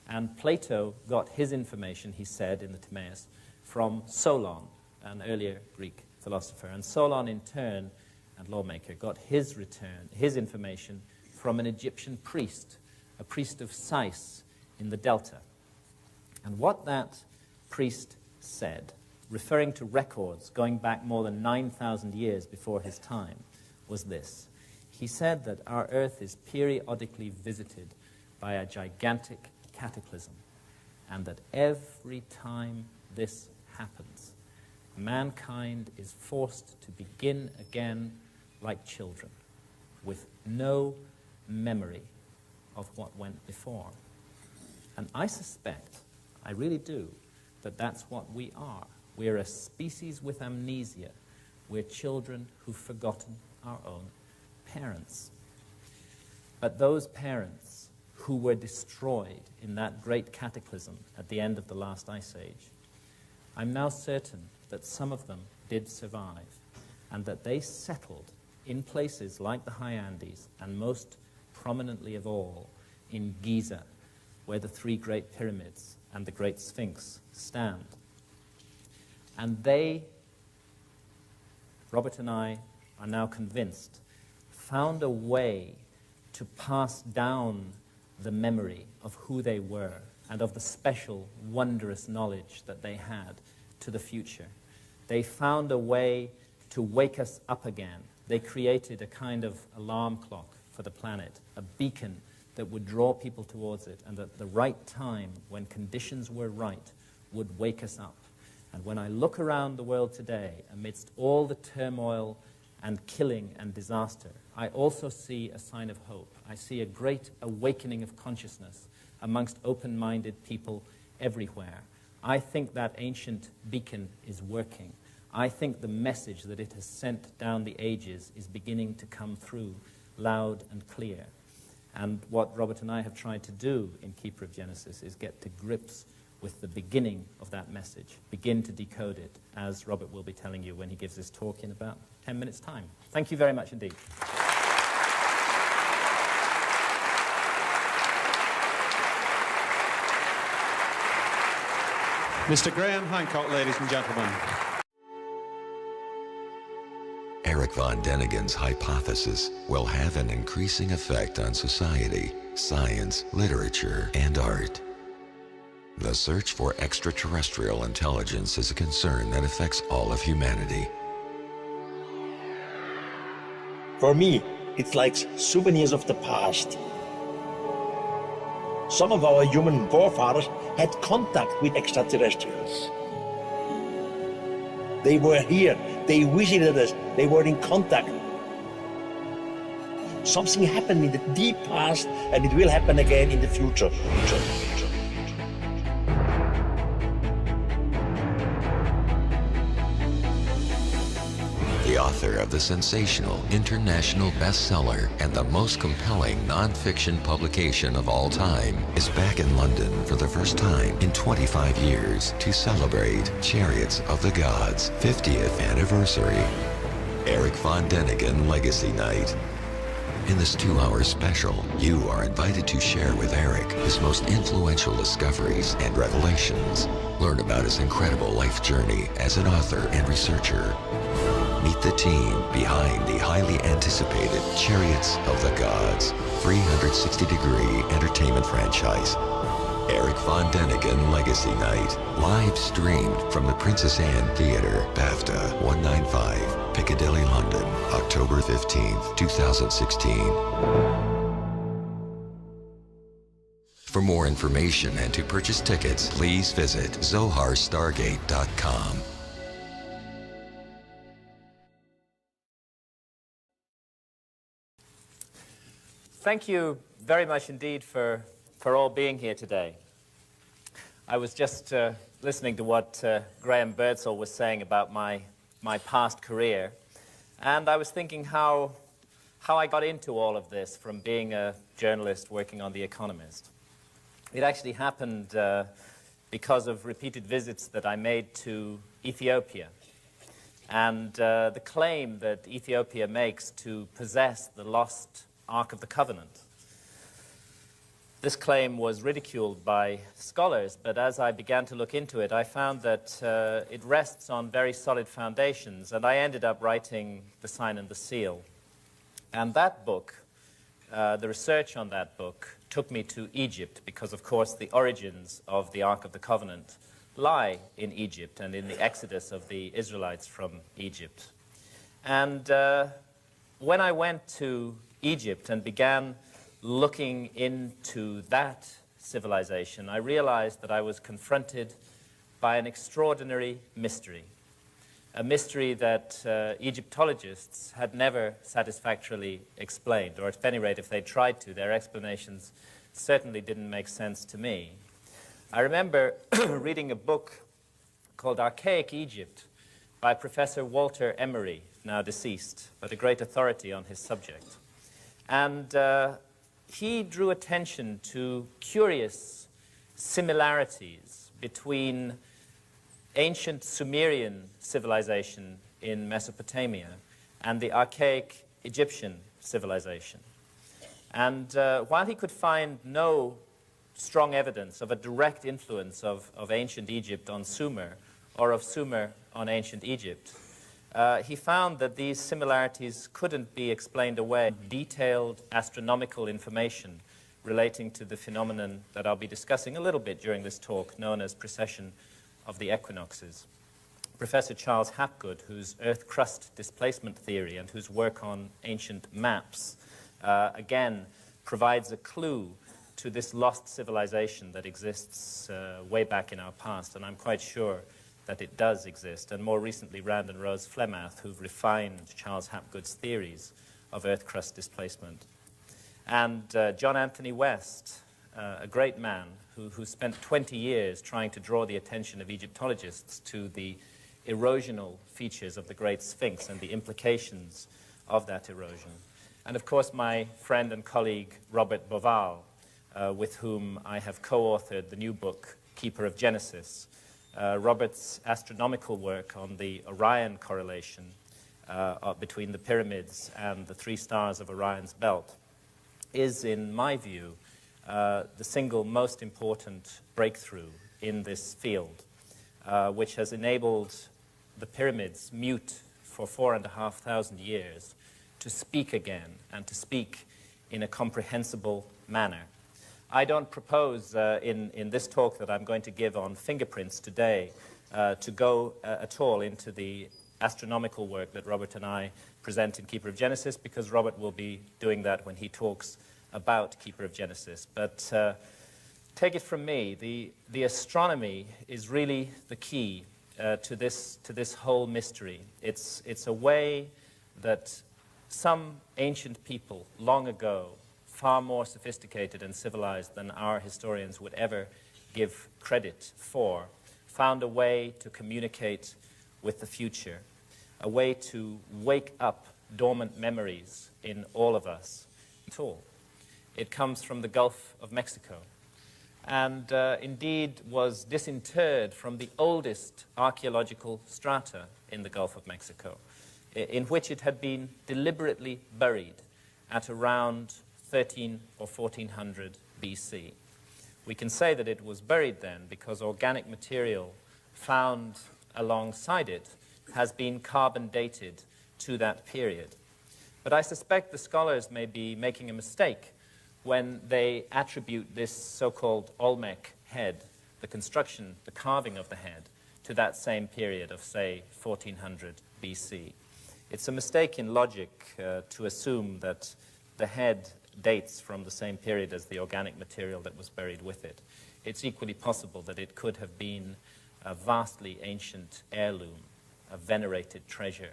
And Plato got his information, he said in the Timaeus, from Solon, an earlier Greek philosopher. And Solon, in turn, and lawmaker, got his information from an Egyptian priest, a priest of Sais in the Delta. And what that priest said, referring to records going back more than 9,000 years before his time, was this. He said that our Earth is periodically visited by a gigantic cataclysm, and that every time this happens, mankind is forced to begin again like children, with no memory of what went before. And I suspect, I really do, that that's what we are. We're a species with amnesia. We're children who've forgotten our own parents. But those parents who were destroyed in that great cataclysm at the end of the last ice age, I'm now certain that some of them did survive, and that they settled in places like the high Andes, and most prominently of all in Giza, where the three great pyramids and the great Sphinx stand. And they, Robert and I are now convinced, found a way to pass down the memory of who they were and of the special, wondrous knowledge that they had to the future. They found a way to wake us up again. They created a kind of alarm clock for the planet, a beacon that would draw people towards it, and at the right time, when conditions were right, would wake us up. And when I look around the world today, amidst all the turmoil and killing and disaster, I also see a sign of hope. I see a great awakening of consciousness amongst open-minded people everywhere. I think that ancient beacon is working. I think the message that it has sent down the ages is beginning to come through loud and clear. And what Robert and I have tried to do in Keeper of Genesis is get to grips with the beginning of that message, begin to decode it, as Robert will be telling you when he gives this talk in about 10 minutes' time. Thank you very much indeed. Mr. Graham Hancock, ladies and gentlemen. Eric von Däniken's hypothesis will have an increasing effect on society, science, literature, and art. The search for extraterrestrial intelligence is a concern that affects all of humanity. For me, it's like souvenirs of the past. Some of our human forefathers had contact with extraterrestrials. They were here, they visited us, they were in contact. Something happened in the deep past, and it will happen again in the future. The author of the sensational international bestseller and the most compelling non-fiction publication of all time is back in London for the first time in 25 years to celebrate Chariots of the Gods' 50th anniversary. Eric von Däniken Legacy Night. In this 2-hour special, you are invited to share with Eric his most influential discoveries and revelations. Learn about his incredible life journey as an author and researcher. Meet the team behind the highly anticipated Chariots of the Gods 360-degree entertainment franchise. Eric von Däniken Legacy Night, live streamed from the Princess Anne Theatre, BAFTA 195, Piccadilly, London, October 15th, 2016. For more information and to purchase tickets, please visit zoharstargate.com. Thank you very much indeed for all being here today. I was just listening to what Graham Birdsall was saying about my past career, and I was thinking how I got into all of this from being a journalist working on The Economist. It actually happened because of repeated visits that I made to Ethiopia, and the claim that Ethiopia makes to possess the lost Ark of the Covenant. This claim was ridiculed by scholars, but as I began to look into it, I found that it rests on very solid foundations, and I ended up writing The Sign and the Seal. And that book, the research on that book, took me to Egypt, because of course the origins of the Ark of the Covenant lie in Egypt and in the exodus of the Israelites from Egypt. And when I went to Egypt and began looking into that civilization, I realized that I was confronted by an extraordinary mystery, a mystery that Egyptologists had never satisfactorily explained, or at any rate, if they tried to, their explanations certainly didn't make sense to me. I remember reading a book called Archaic Egypt by Professor Walter Emery, now deceased, but a great authority on his subject. And he drew attention to curious similarities between ancient Sumerian civilization in Mesopotamia and the archaic Egyptian civilization. And while he could find no strong evidence of a direct influence of ancient Egypt on Sumer, or of Sumer on ancient Egypt, he found that these similarities couldn't be explained away. Detailed astronomical information relating to the phenomenon that I'll be discussing a little bit during this talk, known as precession of the equinoxes. Professor Charles Hapgood, whose Earth crust displacement theory and whose work on ancient maps, again, provides a clue to this lost civilization that exists way back in our past, and I'm quite sure that it does exist, and more recently Rand and Rose Flemath, who've refined Charles Hapgood's theories of Earth crust displacement. And John Anthony West, a great man who spent 20 years trying to draw the attention of Egyptologists to the erosional features of the Great Sphinx and the implications of that erosion. And of course my friend and colleague Robert Boval, with whom I have co-authored the new book, Keeper of Genesis. Robert's astronomical work on the Orion correlation between the pyramids and the 3 stars of Orion's belt is, in my view, the single most important breakthrough in this field, which has enabled the pyramids, mute for 4,500 years, to speak again and to speak in a comprehensible manner. I don't propose in this talk that I'm going to give on fingerprints today to go at all into the astronomical work that Robert and I present in Keeper of Genesis, because Robert will be doing that when he talks about Keeper of Genesis. But take it from me, the astronomy is really the key to this whole mystery. It's a way that some ancient people long ago, far more sophisticated and civilized than our historians would ever give credit for, found a way to communicate with the future, a way to wake up dormant memories in all of us at all. It comes from the Gulf of Mexico, and indeed was disinterred from the oldest archaeological strata in the Gulf of Mexico, in which it had been deliberately buried at around 13 or 1400 BC. We can say that it was buried then because organic material found alongside it has been carbon dated to that period. But I suspect the scholars may be making a mistake when they attribute this so-called Olmec head, the construction, the carving of the head, to that same period of, say, 1400 BC. It's a mistake in logic to assume that the head dates from the same period as the organic material that was buried with it. It's equally possible that it could have been a vastly ancient heirloom, a venerated treasure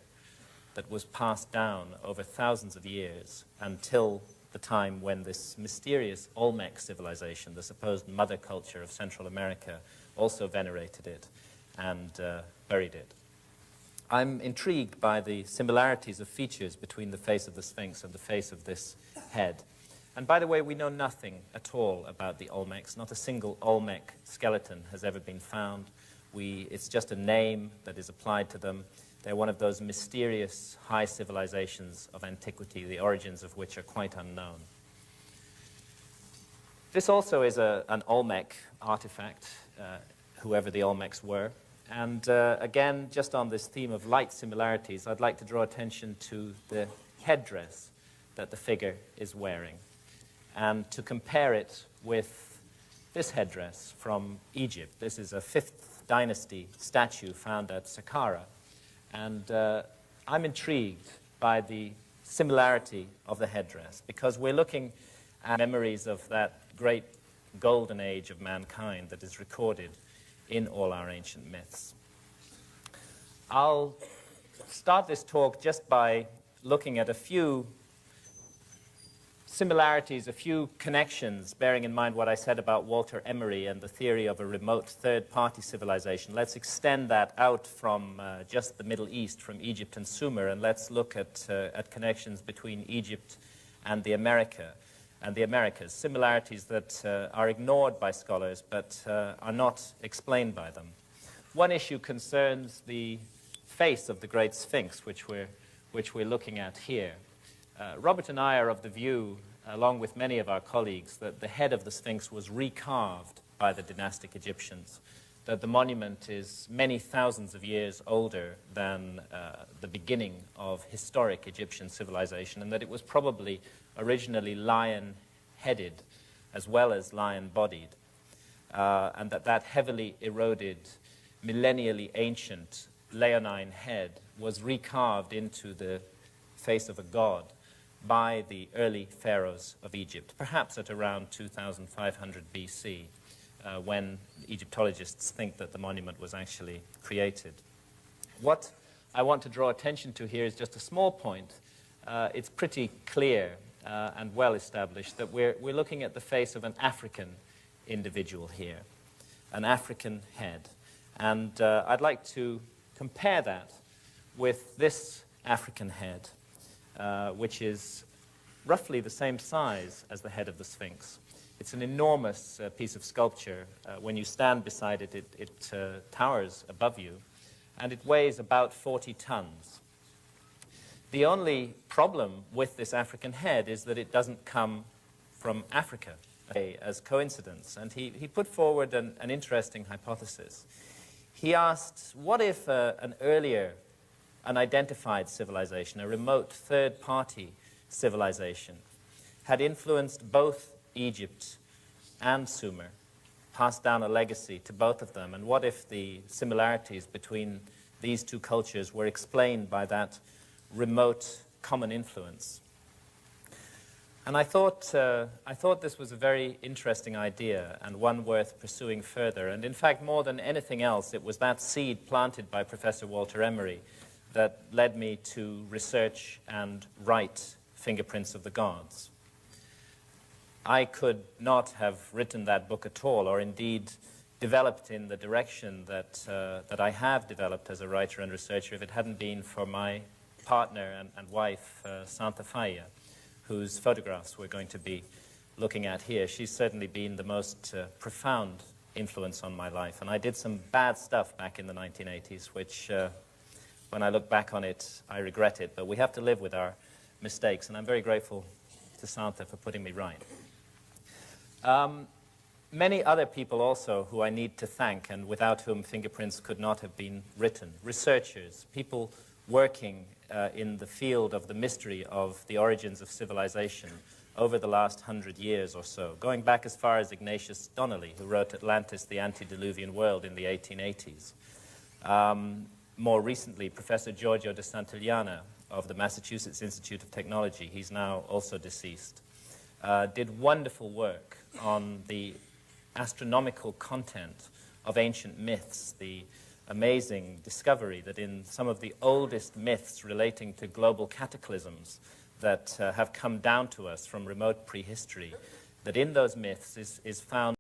that was passed down over thousands of years until the time when this mysterious Olmec civilization, the supposed mother culture of Central America, also venerated it and buried it. I'm intrigued by the similarities of features between the face of the Sphinx and the face of this head. And by the way, we know nothing at all about the Olmecs. Not a single Olmec skeleton has ever been found. It's just a name that is applied to them. They're one of those mysterious high civilizations of antiquity, the origins of which are quite unknown. This also is an Olmec artifact, whoever the Olmecs were. And again, just on this theme of light similarities, I'd like to draw attention to the headdress that the figure is wearing, and to compare it with this headdress from Egypt. This is a 5th dynasty statue found at Saqqara, and I'm intrigued by the similarity of the headdress, because we're looking at memories of that great golden age of mankind that is recorded in all our ancient myths. I'll start this talk just by looking at a few similarities, a few connections, bearing in mind what I said about Walter Emery and the theory of a remote third-party civilization. Let's extend that out from just the Middle East, from Egypt and Sumer, and let's look at connections between Egypt and the Americas, similarities that are ignored by scholars but are not explained by them. One issue concerns the face of the Great Sphinx, which we're looking at here. Robert and I are of the view, along with many of our colleagues, that the head of the Sphinx was recarved by the dynastic Egyptians, that the monument is many thousands of years older than the beginning of historic Egyptian civilization, and that it was probably originally lion-headed as well as lion-bodied, and that heavily eroded, millennially ancient leonine head was recarved into the face of a god by the early pharaohs of Egypt, perhaps at around 2500 BC, when Egyptologists think that the monument was actually created. What I want to draw attention to here is just a small point. It's pretty clear and well established that we're looking at the face of an African individual here, an African head. And I'd like to compare that with this African head, which is roughly the same size as the head of the Sphinx. It's an enormous piece of sculpture. When you stand beside it, it towers above you, and it weighs about 40 tons. The only problem with this African head is that it doesn't come from Africa as coincidence. And he put forward an interesting hypothesis. He asked, what if an earlier unidentified civilization, a remote third-party civilization, had influenced both Egypt and Sumer, passed down a legacy to both of them? And what if the similarities between these two cultures were explained by that remote common influence? And I thought this was a very interesting idea and one worth pursuing further. And in fact, more than anything else, it was that seed planted by Professor Walter Emery that led me to research and write Fingerprints of the Gods. I could not have written that book at all, or indeed developed in the direction that I have developed as a writer and researcher, if it hadn't been for my partner and wife, Santa Faya, whose photographs we're going to be looking at here. She's certainly been the most profound influence on my life. And I did some bad stuff back in the 1980s, which, when I look back on it, I regret it. But we have to live with our mistakes, and I'm very grateful to Santa for putting me right. Many other people also who I need to thank, and without whom Fingerprints could not have been written. Researchers, people working in the field of the mystery of the origins of civilization over the last 100 years or so, going back as far as Ignatius Donnelly, who wrote Atlantis, the Antediluvian World in the 1880s. More recently, Professor Giorgio de Santillana of the Massachusetts Institute of Technology, he's now also deceased, did wonderful work on the astronomical content of ancient myths, the amazing discovery that in some of the oldest myths relating to global cataclysms that have come down to us from remote prehistory, that in those myths is found